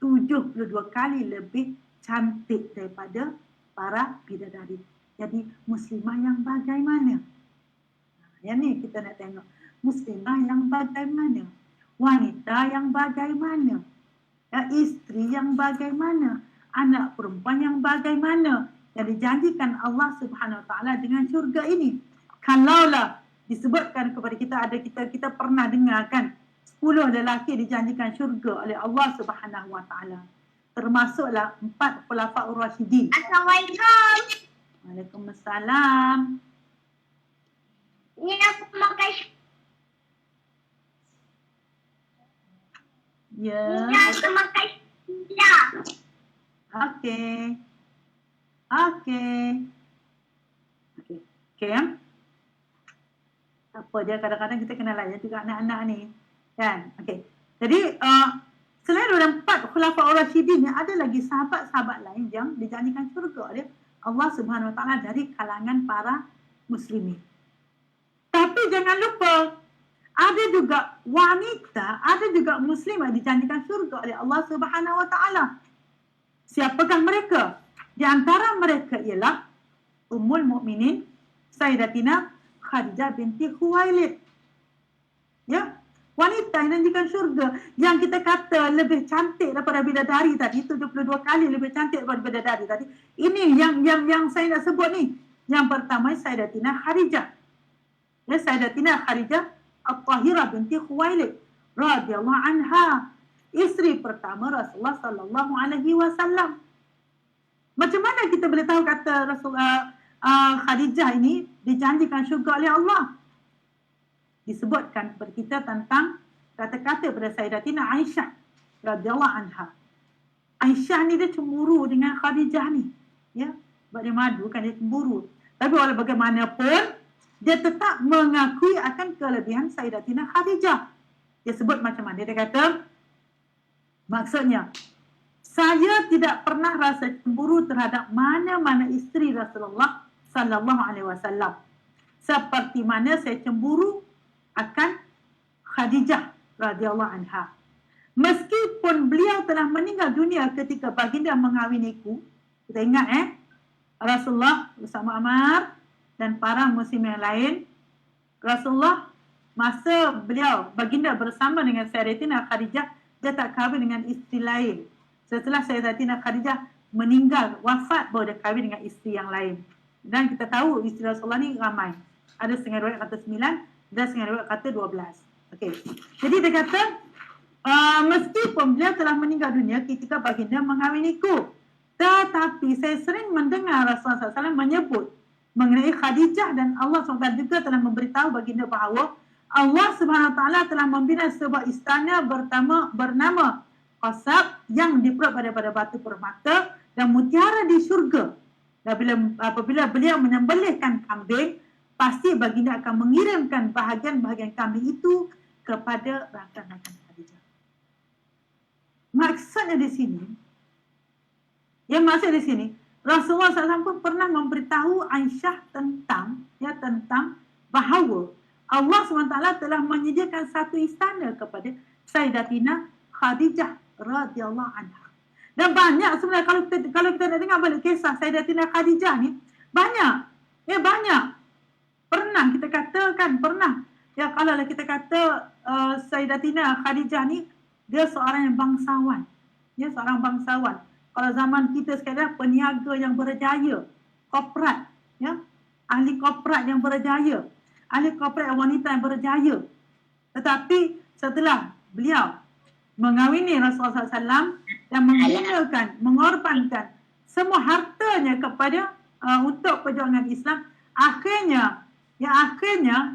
72 kali lebih cantik daripada para bidadari. Jadi muslimah yang bagaimana? Yang ni kita nak tengok. Muslimah yang bagaimana? Wanita yang bagaimana? Isteri yang bagaimana, anak perempuan yang bagaimana yang dijanjikan Allah Subhanahu Wa Taala dengan syurga ini. Kalaulah disebutkan kepada kita pernah dengar kan 10 lelaki dijanjikan syurga oleh Allah Subhanahu Wa Taala. Termasuklah 4 khulafaur rasyidin. Assalamualaikum. Waalaikumsalam. Ini aku makan. Ya. Ini aku makan. Okey. Apa dia, kadang-kadang kita kena layan juga anak-anak ni. Kan? Okey. Jadi selain dalam 4 khulafaur rasyidin, ada lagi sahabat-sahabat lain yang dijanjikan syurga oleh Allah Subhanahu Wa Taala dari kalangan para muslimin. Tapi jangan lupa, ada juga wanita, ada juga muslimah dijanjikan syurga oleh Allah Subhanahu Wa Taala. Siapakah mereka? Di antara mereka ialah Ummul Mukminin Sayyidatina Khadijah binti Khuwailid. Ya, wanita yang dijanjikan syurga, yang kita kata lebih cantik daripada bidadari tadi, 72 kali lebih cantik daripada bidadari tadi. Ini yang saya nak sebut ni. Yang pertama Sayyidatina Khadijah. Ya, Sayyidatina Khadijah At-Tahirah binti Khuwailid radhiyallahu anha, isteri pertama Rasulullah sallallahu alaihi wasallam. Macam mana kita boleh tahu kata Rasulullah Khadijah ini dijanjikan syurga oleh Allah? Disebutkan kepada kita tentang kata-kata pada Sayyidatina Aisyah radhiyallahu anha. Aisyah ni dia cemburu dengan Khadijah ni. Ya, sebab dia madu kan, dia cemburu. Tapi walau bagaimanapun dia tetap mengakui akan kelebihan Sayyidatina Khadijah. Dia sebut macam mana? Dia kata, maksudnya, saya tidak pernah rasa cemburu terhadap mana-mana isteri Rasulullah sallallahu alaihi wasallam seperti mana saya cemburu akan Khadijah radhiyallahu anha. Meskipun beliau telah meninggal dunia ketika baginda mengawiniku. Kita ingat Rasulullah bersama Ammar dan para muslim yang lain, Rasulullah baginda bersama dengan Sayyidatina Khadijah, dia tak kahwin dengan isteri lain setelah Sayyidatina Khadijah meninggal, wafat, baru dia kahwin dengan isteri yang lain. Dan kita tahu isteri Rasulullah ni ramai. Ada setengah riwayat kata 9, dan setengah riwayat kata 12. Okey. Jadi dia kata, meskipun beliau telah meninggal dunia ketika baginda mengawiniku, tetapi saya sering mendengar Rasulullah SAW menyebut mengenai Khadijah, dan Allah SWT juga telah memberitahu baginda bahawa Allah SWT telah membina sebuah istana bernama Qasab yang diperbuat pada batu permata dan mutiara di syurga. Dan apabila beliau menyembelihkan kambing, pasti baginda akan mengirimkan bahagian-bahagian kambing itu kepada rakan-rakan Khadijah. Maksudnya di sini, Rasulullah SAW pun pernah memberitahu Aisyah tentang bahawa Allah SWT telah menyediakan satu istana kepada Sayyidatina Khadijah radhiyallahu anha. Dan banyak sebenarnya kalau kita nak dengar balik kisah Sayyidatina Khadijah ni, banyak. Pernah kita katakan, ya kalau kita kata Sayyidatina Khadijah ni, dia seorang yang bangsawan. Dia seorang bangsawan. Kalau zaman kita sekarang, peniaga yang berjaya, korporat, ya, ahli korporat yang berjaya, ahli korporat wanita yang berjaya. Tetapi setelah beliau mengawini Rasulullah SAW dan mengorbankan semua hartanya kepada untuk perjuangan Islam, akhirnya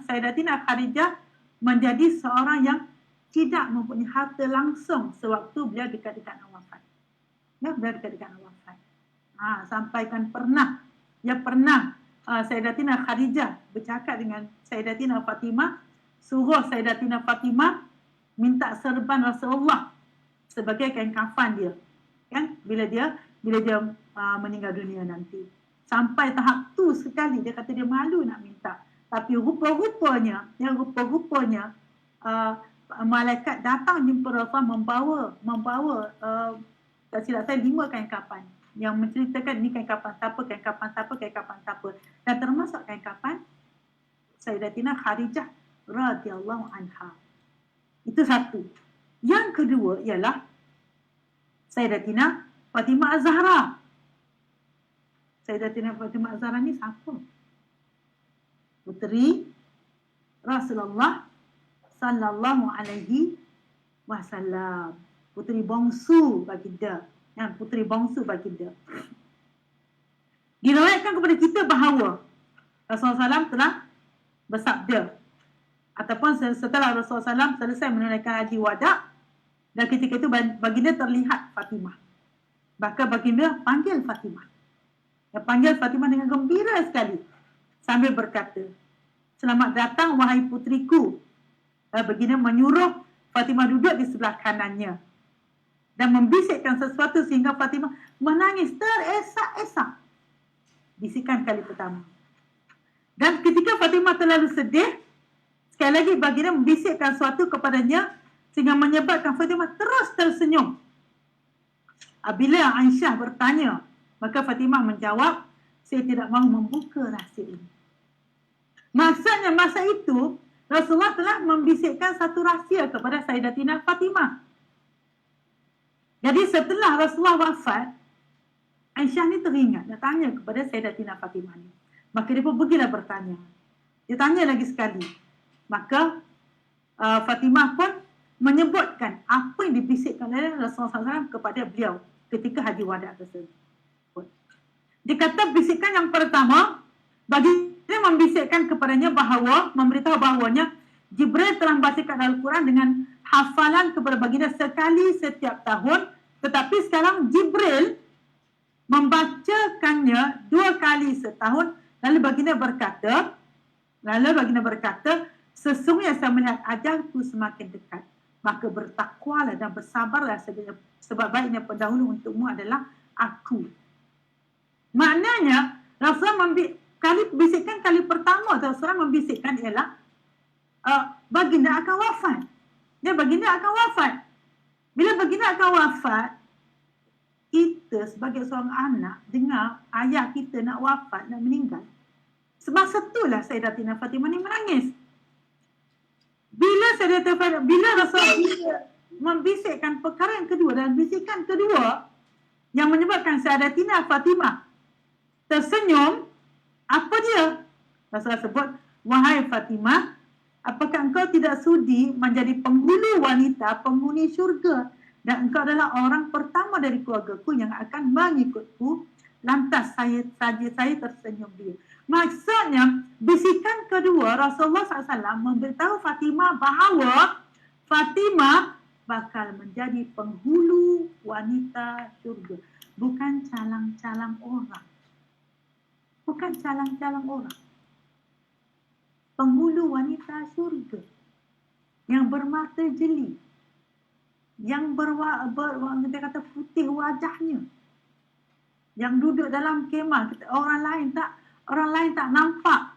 Sayyidatina Khadijah menjadi seorang yang tidak mempunyai harta langsung sewaktu beliau dekat-dekat wafat. Ya, beliau dekat-dekat wafat. Sampaikan pernah Sayyidatina Khadijah bercakap dengan Sayyidatina Fatimah, suruh Sayyidatina Fatimah minta serban Rasulullah sebagai kain kafan dia, kan? Bila dia meninggal dunia nanti. Sampai tahap tu sekali dia kata dia malu nak minta. Tapi rupa-rupanya malaikat datang jumpa Rasulullah membawa tak silap saya 5 kain kafan yang menceritakan ni kain kafan siapa. Dan termasuk kain kafan Sayyidatina Khadijah radhiyallahu anha. Itu satu. Yang kedua ialah Sayyidatina Fatimah Az-Zahra. Sayyidatina Fatimah Az-Zahra ni siapa? Puteri Rasulullah sallallahu alaihi wasallam. Puteri bongsu baginda. Puteri bongsu baginda. Diriwayatkan kepada kita bahawa Rasulullah SAW telah bersabda, ataupun setelah Rasulullah SAW selesai menunaikan haji wada, dan ketika itu baginda terlihat Fatimah. Maka baginda panggil Fatimah. Dia panggil Fatimah dengan gembira sekali sambil berkata, "Selamat datang wahai putriku." Baginda menyuruh Fatimah duduk di sebelah kanannya dan membisikkan sesuatu sehingga Fatimah menangis teresak-esak. Bisikan kali pertama. Dan ketika Fatimah terlalu sedih, sekali lagi baginda membisikkan sesuatu kepadanya sehingga menyebabkan Fatimah terus tersenyum. Bila Aisyah bertanya, maka Fatimah menjawab, "Saya tidak mahu membuka rahsia ini." Maksudnya masa itu Rasulullah telah membisikkan satu rahsia kepada Sayyidatina Fatimah. Jadi setelah Rasulullah wafat, Aisyah ni teringat, dia tanya kepada Sayyidatina Fatimah ni. Maka dia pun pergilah bertanya. Dia tanya lagi sekali. Maka Fatimah pun menyebutkan apa yang dibisikkan oleh Rasulullah SAW kepada beliau ketika haji wada tersebut. Dia kata bisikan yang pertama, baginda membisikkan kepadanya bahawa, memberitahu bahawanya Jibril telah membacakan Al-Quran dengan hafalan kepada baginda sekali setiap tahun, tetapi sekarang Jibril membacakannya 2 kali setahun. Lalu baginda berkata, "Sesungguhnya saya melihat ajalku semakin dekat. Maka bertakwalah dan bersabarlah sebab baiknya pendahulu untukmu adalah aku." Maknanya Rasulullah bisikan kali pertama Rasulullah membisikkan ialah baginda akan wafat. Baginda akan wafat. Bila baginda akan wafat, kita sebagai seorang anak dengar ayah kita nak wafat, nak meninggal. Semasa itulah Sayyidatina Fatimah ni menangis. Bila Rasulullah membisikkan perkara yang kedua, dan bisikan kedua yang menyebabkan Sayyidatina Fatimah tersenyum. Apa dia? Rasulullah sebut, wahai Fatimah, apakah engkau tidak sudi menjadi penghulu wanita penghuni syurga, dan engkau adalah orang pertama dari keluargaku yang akan mengikutku. Lantas saya tersenyum dia. Maksudnya, bisikan kedua Rasulullah SAW memberitahu Fatimah bahawa Fatimah bakal menjadi penghulu wanita syurga. Bukan calang-calang orang. Bukan calang-calang orang. Penghulu wanita syurga. Yang bermata jeli. Yang kita kata putih wajahnya. Yang duduk dalam kemah. Orang lain tak nampak.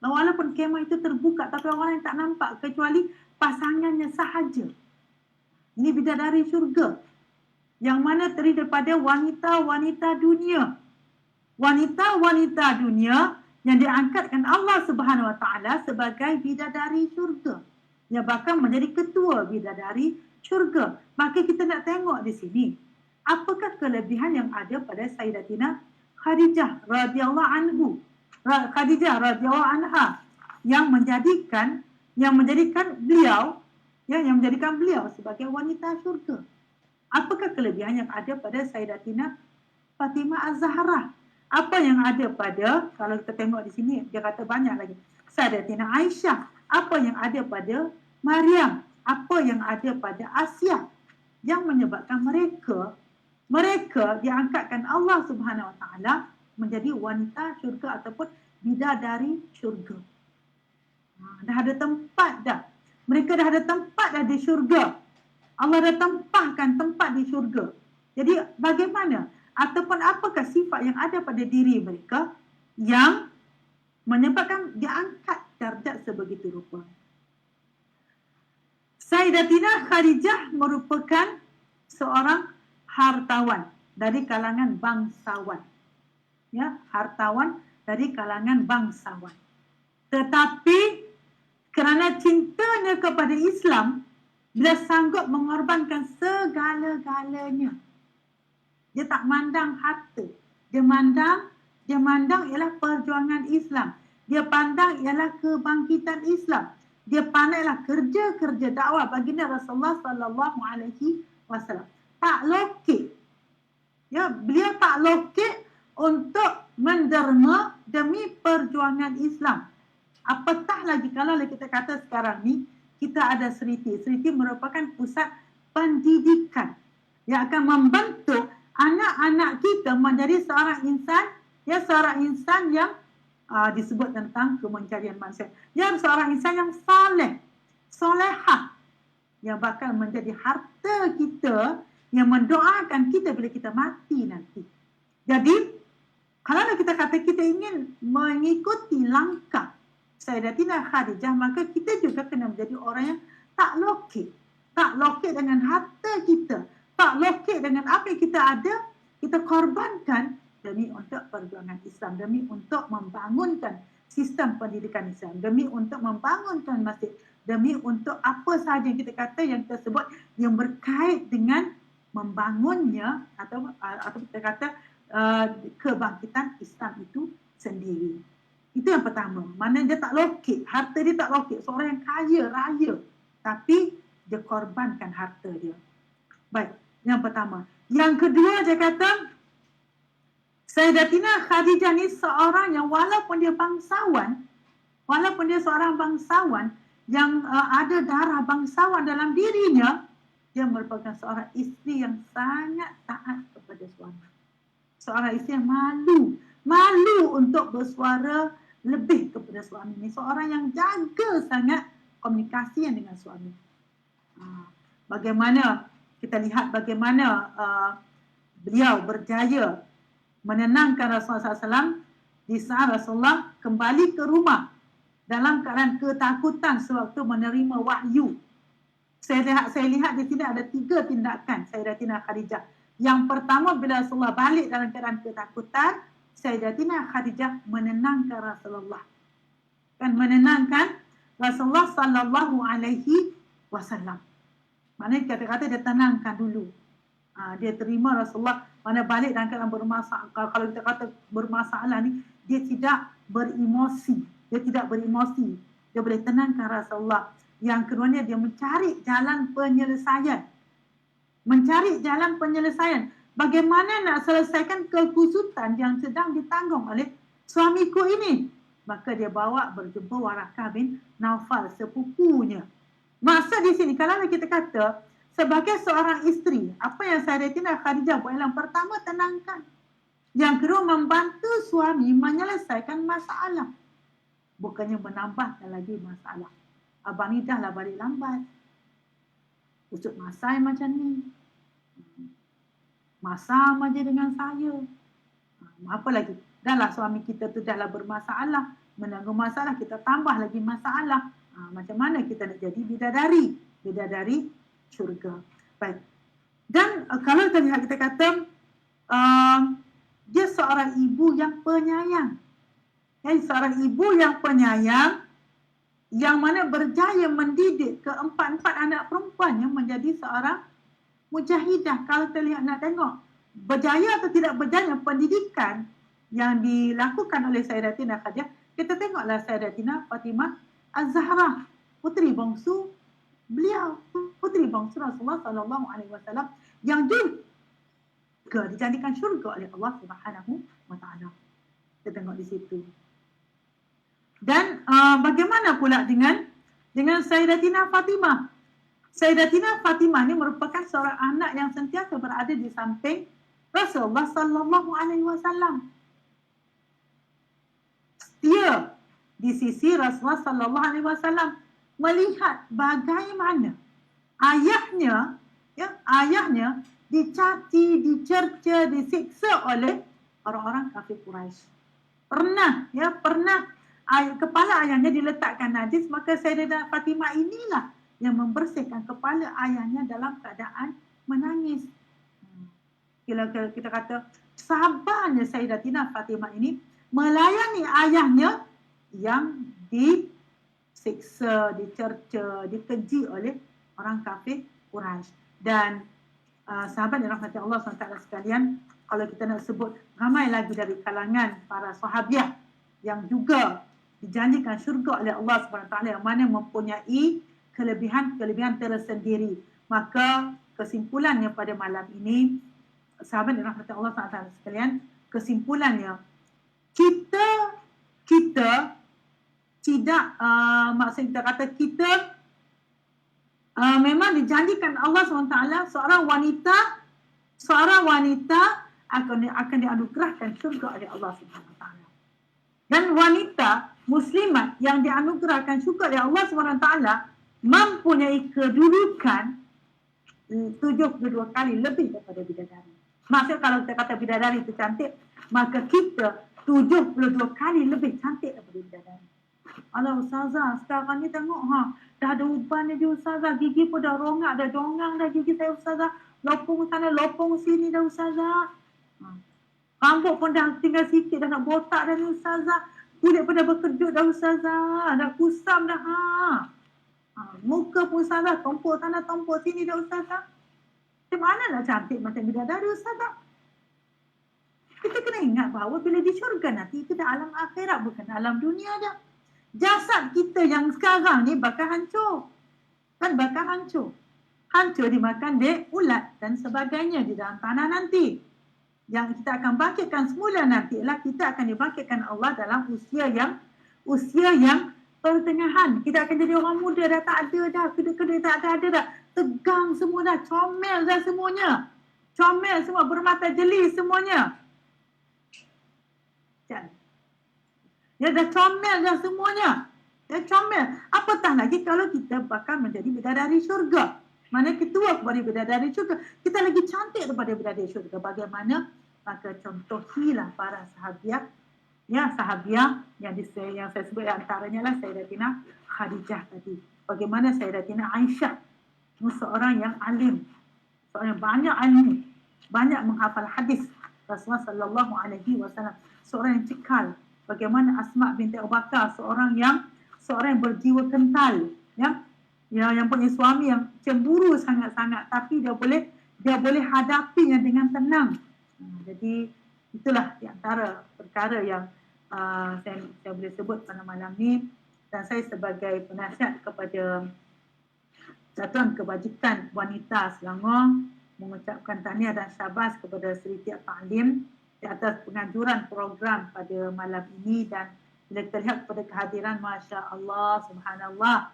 Walaupun kemah itu terbuka, tapi orang lain tak nampak kecuali pasangannya sahaja. Ini bidadari syurga. Yang mana terdiri daripada wanita-wanita dunia. Wanita-wanita dunia yang diangkatkan Allah Subhanahu Wa Taala sebagai bidadari syurga. Yang bahkan menjadi ketua bidadari syurga. Maka kita nak tengok di sini, apakah kelebihan yang ada pada Sayyidatina Khadijah radhiyallahu anha yang menjadikan beliau sebagai wanita syurga. Apakah kelebihan yang ada pada Sayyidatina Fatimah Az-Zahra? Apa yang ada pada, kalau kita tengok di sini, dia kata banyak lagi. Sayyidatina Aisyah. Apa yang ada pada Maryam? Apa yang ada pada Asia? Yang menyebabkan mereka diangkatkan Allah Subhanahu Wa Taala menjadi wanita syurga ataupun bidadari syurga. Dah ada tempat dah. Mereka dah ada tempat dah di syurga. Allah dah tempahkan tempat di syurga. Jadi bagaimana ataupun apakah sifat yang ada pada diri mereka yang menyebabkan diangkat darjat sebegitu rupa? Sayyidatina Khadijah merupakan seorang hartawan dari kalangan bangsawan. Ya, hartawan dari kalangan bangsawan. Tetapi kerana cintanya kepada Islam, dia sanggup mengorbankan segala-galanya. Dia tak mandang harta. Dia mandang ialah perjuangan Islam. Dia pandang ialah kebangkitan Islam. Dia pandang ialah kerja-kerja dakwah baginda Rasulullah sallallahu alaihi wasallam. Tak lokek. Ya, beliau tak lokek untuk menderma demi perjuangan Islam. Apatah lagi kalau kita kata sekarang ni kita ada Seriti. Seriti merupakan pusat pendidikan yang akan membentuk anak-anak kita menjadi seorang insan yang disebut tentang kemencarian manusia. Yang seorang insan yang solehah, yang bakal menjadi harta kita, yang mendoakan kita bila kita mati nanti. Jadi, kalau kita kata kita ingin mengikuti langkah Sayyidatina Khadijah, maka kita juga kena menjadi orang yang tak lokek. Tak lokek dengan harta kita. Tak lokek dengan apa yang kita ada, kita korbankan demi untuk perjuangan Islam, demi untuk membangunkan sistem pendidikan Islam, demi untuk membangunkan masjid, demi untuk apa sahaja yang kita kata yang tersebut yang berkait dengan membangunnya atau kita kata kebangkitan Islam itu sendiri. Itu yang pertama. Mana dia tak lokek, harta dia tak lokek. Seorang yang kaya raya, tapi dia korbankan harta dia. Baik, yang pertama. Yang kedua dia kata, Sayyidatina Khadijah ni seorang yang walaupun dia seorang bangsawan yang ada darah bangsawan dalam dirinya, dia merupakan seorang isteri yang sangat taat kepada suami. Seorang isteri yang malu untuk bersuara lebih kepada suami ni. Seorang yang jaga sangat komunikasi dengan suami. Bagaimana kita lihat bagaimana beliau berjaya menenangkan Rasulullah SAW di saat Rasulullah kembali ke rumah dalam keadaan ketakutan sewaktu menerima wahyu. Saya lihat di sini ada 3 tindakan Sayyidatina Khadijah. Yang pertama, bila Rasulullah balik dalam keadaan ketakutan, Sayyidatina Khadijah menenangkan Rasulullah. Menenangkan Rasulullah sallallahu alaihi wasallam. Maknanya kata-kata dia tenangkan dulu. Dia terima Rasulullah Mana balik dalam keadaan bermasalah, kalau kita kata bermasalah ni, dia tidak beremosi. Dia tidak beremosi. Dia boleh tenangkan Rasulullah. Yang keduanya, dia mencari jalan penyelesaian. Mencari jalan penyelesaian. Bagaimana nak selesaikan kekusutan yang sedang ditanggung oleh suamiku ini? Maka dia bawa berjumpa Warakah bin Naufal, sepupunya. Maksud di sini, kalau kita kata, sebagai seorang isteri, apa yang Sayyidatina Khadijah buat? Yang pertama, tenangkan. Yang kedua, membantu suami menyelesaikan masalah. Bukannya menambahkan lagi masalah. Abang ni dah lah balik lambat. Usut masai macam ni. Masam aja dengan saya. Apa lagi? Dah lah suami kita tu dah lah bermasalah. Menanggung masalah, kita tambah lagi masalah. Macam mana kita nak jadi bidadari? Bidadari syurga. Baik. Dan kalau kita kata dia seorang ibu yang penyayang. Seorang ibu yang penyayang yang mana berjaya mendidik keempat-empat anak perempuannya menjadi seorang mujahidah. Kalau kita lihat nak tengok berjaya atau tidak berjaya pendidikan yang dilakukan oleh Sayyidatina Khadijah, kita tengoklah Sayyidatina Fatimah Az-Zahra, puteri bongsu beliau, puteri bongsu Rasulullah sallallahu alaihi wasallam yang juga dijadikan syurga oleh Allah Subhanahu wa taala. Kita tengok di situ. Dan bagaimana pula dengan Sayyidatina Fatimah? Sayyidatina Fatimah ni merupakan seorang anak yang sentiasa berada di samping Rasulullah sallallahu alaihi wasallam. Setia di sisi Rasulullah sallallahu alaihi wasallam, melihat bagaimana ayahnya dicaci, dicerca, disiksa oleh orang-orang kafir Quraisy. Pernah kepala ayahnya diletakkan najis, maka Sayyidatina Fatimah inilah yang membersihkan kepala ayahnya dalam keadaan menangis. Bila kita kata sabarnya Sayyidatina Fatimah ini melayani ayahnya yang disiksa, dicerca, dikeji oleh orang kafir Quraisy. Dan sahabat yang rahmati Allah SWT sekalian, kalau kita nak sebut ramai lagi dari kalangan para sahabiah yang juga dijanjikan syurga oleh Allah SWT yang mana mempunyai kelebihan-kelebihan tersendiri. Maka kesimpulannya pada malam ini, sahabat yang rahmati Allah SWT sekalian, kesimpulannya kita tidak, maksud kita kata kita memang dijanjikan Allah SWT seorang wanita akan dianugerahkan syurga oleh Allah SWT. Dan wanita muslimat yang dianugerahkan syurga oleh Allah SWT mempunyai kedudukan 72 kali lebih daripada bidadari. Maksudnya kalau kita kata bidadari itu cantik, maka kita 72 kali lebih cantik daripada bidadari. Alah Ustazah, sekarang ni tengok dah ada uban je Ustazah, gigi pun dah rongak, dah dongang dah gigi saya Ustazah, lopong sana, lopong sini dah Ustazah. Rambut pun dah tinggal sikit, dah nak botak dah ni Ustazah. Kulit pun dah berkedut dah Ustazah, dah kusam dah muka pun Ustazah, tompok sana, tompok sini dah Ustazah. Macam mana nak cantik macam bidadari Ustazah? Kita kena ingat bahawa bila di syurga nanti itu dah alam akhirat, bukan alam dunia dah. Jasad kita yang sekarang ni bakal hancur. Kan bakal hancur. Hancur dimakan dek, ulat dan sebagainya di dalam tanah nanti. Yang kita akan bangkitkan semula nanti ialah kita akan dibangkitkan Allah dalam usia yang pertengahan. Kita akan jadi orang muda dah tak ada dah. Kedai-kedai tak ada dah. Tegang semua dah. Comel dah semuanya. Comel semua. Bermata jeli semuanya. Jangan. Ya dah comel dah semuanya. Ya comel. Apatah lagi kalau kita bakal menjadi bidadari syurga. Mana ketua kepada bidadari syurga. Kita lagi cantik daripada bidadari syurga. Bagaimana? Maka contohilah para sahabiah. Ya sahabiah yang saya sebut antaranya lah Sayyidatina Khadijah tadi. Bagaimana Sayyidatina Aisyah. Seorang yang alim. Seorang yang banyak ilmu. Banyak menghafal hadis Rasulullah sallallahu alaihi wasallam. Seorang yang cekal. Bagaimana Asma binti Abu Bakar, seorang yang berjiwa kental, yang punya suami yang cemburu sangat-sangat, tapi dia boleh hadapinya dengan tenang. Jadi itulah di antara perkara yang saya boleh sebut pada malam ni, dan saya sebagai penasihat kepada Satuan Kebajikan Wanita Selangor mengucapkan tahniah dan syabas kepada Seri Tiab Ta'lim di atas penganjuran program pada malam ini. Dan bila kita lihat kepada kehadiran, Masya Allah, Subhanallah,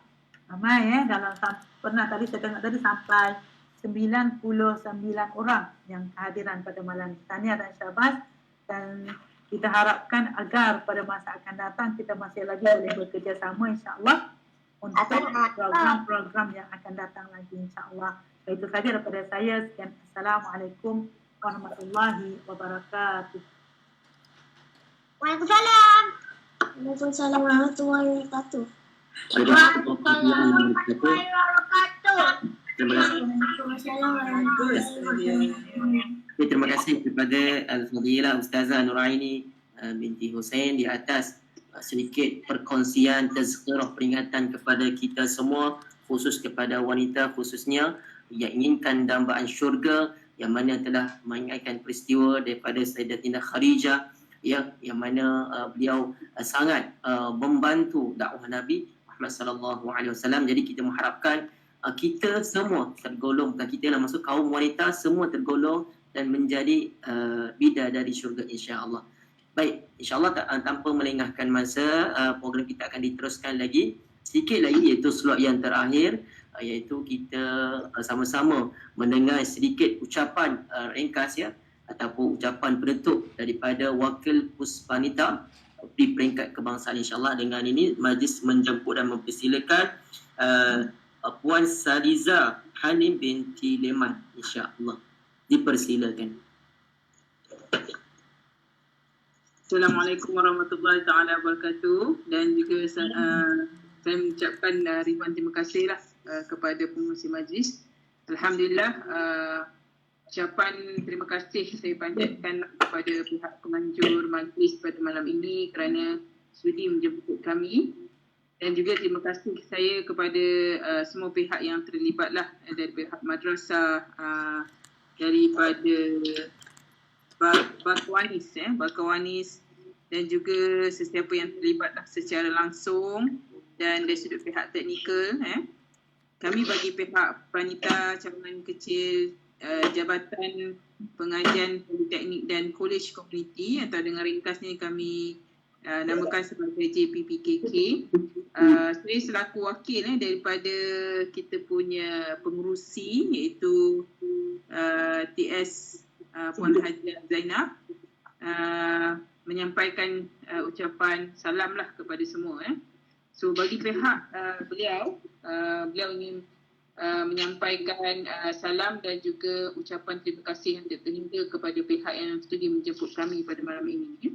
ramai dalam pernah tadi saya tengok tadi sampai 99 orang yang kehadiran pada malam ini. Tahniah dan syabas, dan kita harapkan agar pada masa akan datang kita masih lagi boleh bekerjasama insya-Allah untuk program-program yang akan datang lagi insya-Allah. Itu saja daripada saya. Sekian. Assalamualaikum warahmatullahi wabarakatuh. Waalaikumsalam. Waalaikumsalam warahmatullahi wabarakatuh. Waalaikumsalam warahmatullahi wabarakatuh. Terima kasih. Waalaikumsalam warahmatullahi wabarakatuh. Terima kasih kepada Al-Fadilah Ustazah Nuraini binti Hussein di atas sedikit perkongsian tazkirah peringatan kepada kita semua, khusus kepada wanita khususnya yang inginkan dambaan syurga, yang mana telah mengingatkan peristiwa daripada Sayyidatina Khadijah yang mana beliau sangat membantu dakwah Nabi Muhammad sallallahu alaihi wasallam. Jadi kita mengharapkan kita semua tergolong, bukan kita lah, maksud kaum wanita semua tergolong dan menjadi bidadari syurga insya-Allah. Baik, insya-Allah tanpa melengahkan masa, program kita akan diteruskan lagi sedikit lagi, iaitu slot yang terakhir, iaitu kita sama-sama mendengar sedikit ucapan ringkas ataupun ucapan penutup daripada wakil Puspanita di peringkat kebangsaan insya-Allah. Dengan ini majlis menjemput dan mempersilakan Puan Saliza Hanim binti Leman insya-Allah. Dipersilakan. Assalamualaikum warahmatullahi taala wabarakatuh, dan juga saya mengucapkan ribuan terima kasih kepada pengurusi majlis. Alhamdulillah, ucapan terima kasih saya panjatkan kepada pihak penganjur majlis pada malam ini kerana sudi menjemput kami, dan juga terima kasih saya kepada semua pihak yang terlibat dari pihak madrasah, daripada Bakawanis dan juga sesiapa yang terlibat secara langsung, dan dari sudut pihak teknikal. Kami bagi pihak Pranita Cawangan Kecil, Jabatan Pengajian Politeknik dan College Community, atau dengan ringkasnya kami namakan sebagai JPPKK. Saya selaku wakil daripada kita punya pengurusi, iaitu TS Puan Hajiah Zainab, menyampaikan ucapan salam kepada semua. So bagi pihak beliau ingin menyampaikan salam dan juga ucapan terima kasih yang terhingga kepada pihak yang sudi menjemput kami pada malam ini.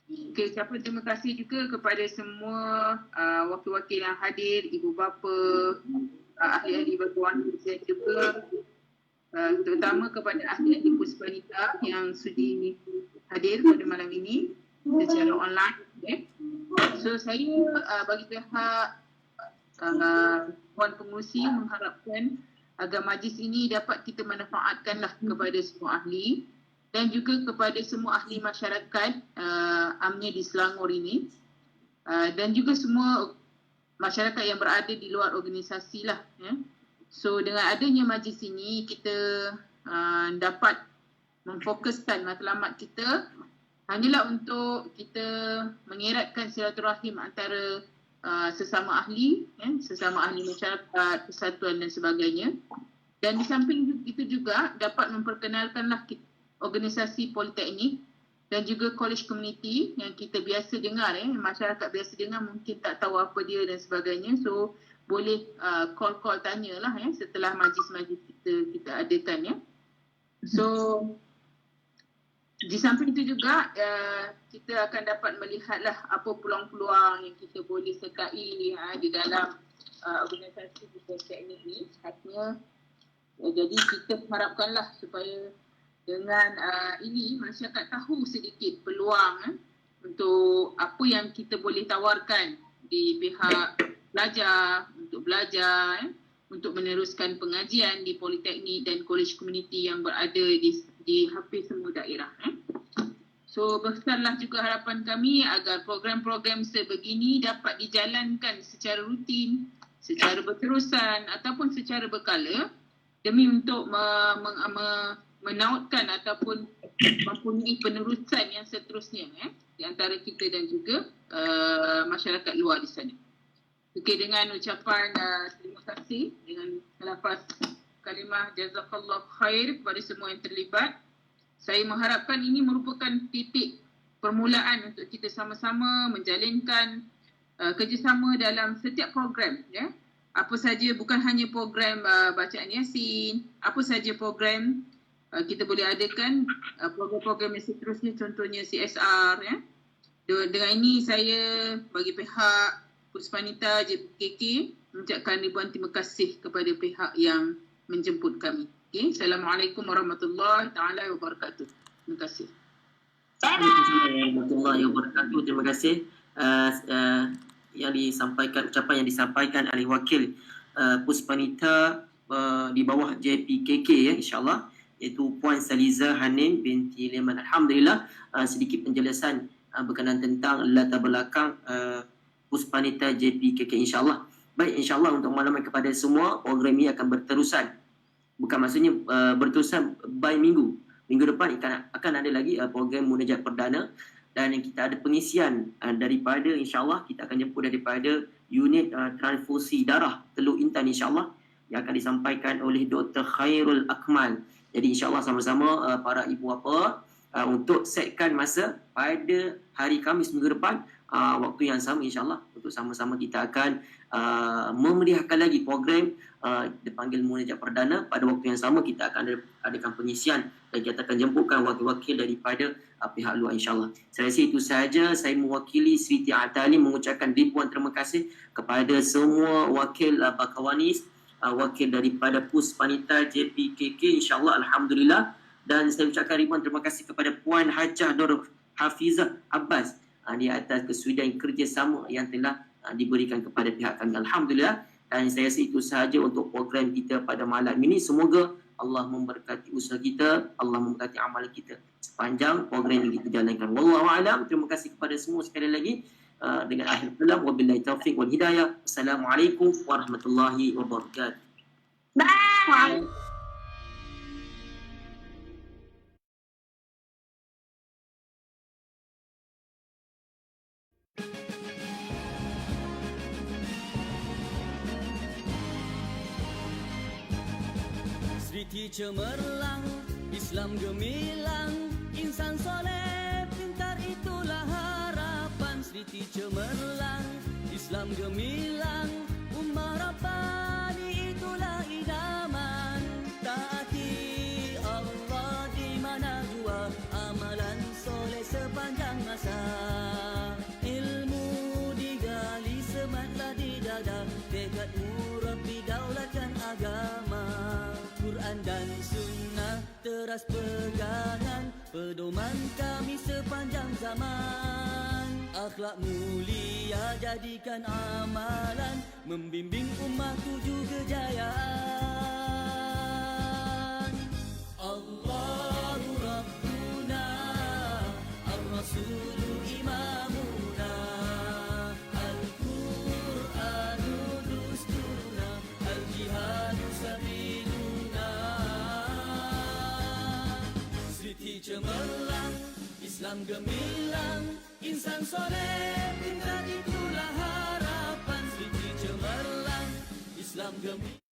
Okay, ucapan terima kasih juga kepada semua wakil-wakil yang hadir, ibu bapa, ahli-ahli batuan dan juga terutama kepada ahli-ahli Puspanita yang sudi hadir pada malam ini secara online. So saya bagi pihak Puan Pengurusi mengharapkan agar majlis ini dapat kita manfaatkanlah kepada semua ahli dan juga kepada semua ahli masyarakat UMNO di Selangor ini, dan juga semua masyarakat yang berada di luar organisasi So dengan adanya majlis ini kita dapat memfokuskan matlamat kita hanyalah untuk kita mengeratkan silaturahim antara sesama ahli, sesama ahli masyarakat, persatuan dan sebagainya. Dan di samping itu juga dapat memperkenalkanlah organisasi politeknik dan juga college community yang kita biasa dengar, masyarakat biasa dengar mungkin tak tahu apa dia dan sebagainya. So boleh call tanyalah setelah majlis-majlis kita adakan. So di samping itu juga kita akan dapat melihatlah apa peluang-peluang yang kita boleh sertai di dalam organisasi politeknik ni. Artinya jadi kita harapkanlah supaya dengan ini masyarakat tahu sedikit peluang untuk apa yang kita boleh tawarkan di pihak pelajar untuk belajar, untuk meneruskan pengajian di politeknik dan college community yang berada di hampir semua daerah. So besarlah juga harapan kami agar program-program sebegini dapat dijalankan secara rutin, secara berterusan ataupun secara berkala demi untuk menautkan ataupun mempunyai penerusan yang seterusnya di antara kita dan juga masyarakat luar di sana. Okey, dengan ucapan terima kasih dengan lafaz kalimah jazakallah khair kepada semua yang terlibat. Saya mengharapkan ini merupakan titik permulaan untuk kita sama-sama menjalinkan kerjasama dalam setiap program. Apa saja, bukan hanya program bacaan Yasin, apa saja program kita boleh adakan program-program yang seterusnya, contohnya CSR. Dengan ini saya bagi pihak Puspanita JPKK mengucapkan ribuan terima kasih kepada pihak yang menjemput kami. Okay. Assalamualaikum warahmatullahi taala wabarakatuh. Terima kasih. Warahmatullahi wabarakatuh. Terima kasih yang disampaikan, ucapan yang disampaikan oleh wakil Puspanita di bawah JPKK insya-Allah, iaitu Puan Saliza Hanim binti Leman. Alhamdulillah, sedikit penjelasan berkenaan tentang latar belakang Puspanita JPKK insya-Allah. Baik, insya-Allah untuk maklumat kepada semua, program ini akan berterusan. Bukan maksudnya berterusan by minggu. Minggu depan akan ada lagi program munajat perdana, dan kita ada pengisian daripada insya-Allah kita akan jemput daripada unit transfusi darah Teluk Intan insya-Allah yang akan disampaikan oleh Dr. Khairul Akmal. Jadi insya-Allah sama-sama para ibu bapa untuk setkan masa pada hari Khamis minggu depan, waktu yang sama insya-Allah, untuk sama-sama kita akan memeriahkan lagi program dipanggil munajat perdana. Pada waktu yang sama kita akan adakan pengisian dan kita akan jemputkan wakil-wakil daripada pihak luar insya-Allah. Saya rasa itu sahaja. Saya mewakili Siti Atalim mengucapkan ribuan terima kasih kepada semua wakil Bakawanis, wakil daripada Puspanita JPKK insya-Allah, alhamdulillah. Dan saya ucapkan ribuan terima kasih kepada Puan Hajah Nur Hafizah Abbas di atas kesudian kerjasama yang telah diberikan kepada pihak kami, alhamdulillah. Dan saya rasa itu sahaja untuk program kita pada malam ini. Semoga Allah memberkati usaha kita, Allah memberkati amalan kita sepanjang program yang kita jalankan. Wallahu a'lam. Terima kasih kepada semua sekali lagi. Dengan akhir kalam, wabillahi taufiq wal hidayah. Assalamualaikum warahmatullahi wabarakatuh. Bye. Sriti cemerlang, Islam gemilang, insan soleh pintar itulah harapan. Sriti cemerlang, Islam gemilang, ummah Rabbani itulah idaman. Taati Allah di mana jua, amalan soleh sepanjang masa. Ilmu digali sematlah di dada, tekadmu Rabbi daulatkan agama. Quran dan sunnah teras pegangan, pedoman kami sepanjang zaman. Akhlak mulia jadikan amalan, membimbing umat tuju kejayaan. Allahu Rabbuna, Ar-Rasulu Imamuna, Al-Qur'anu Dusturuna, Al-Jihadu Sabiluna. Sriti cemerlang, Islam gemilang, insan soleh pintar itulah harapan. Sriti cemerlang, Islam gemilang.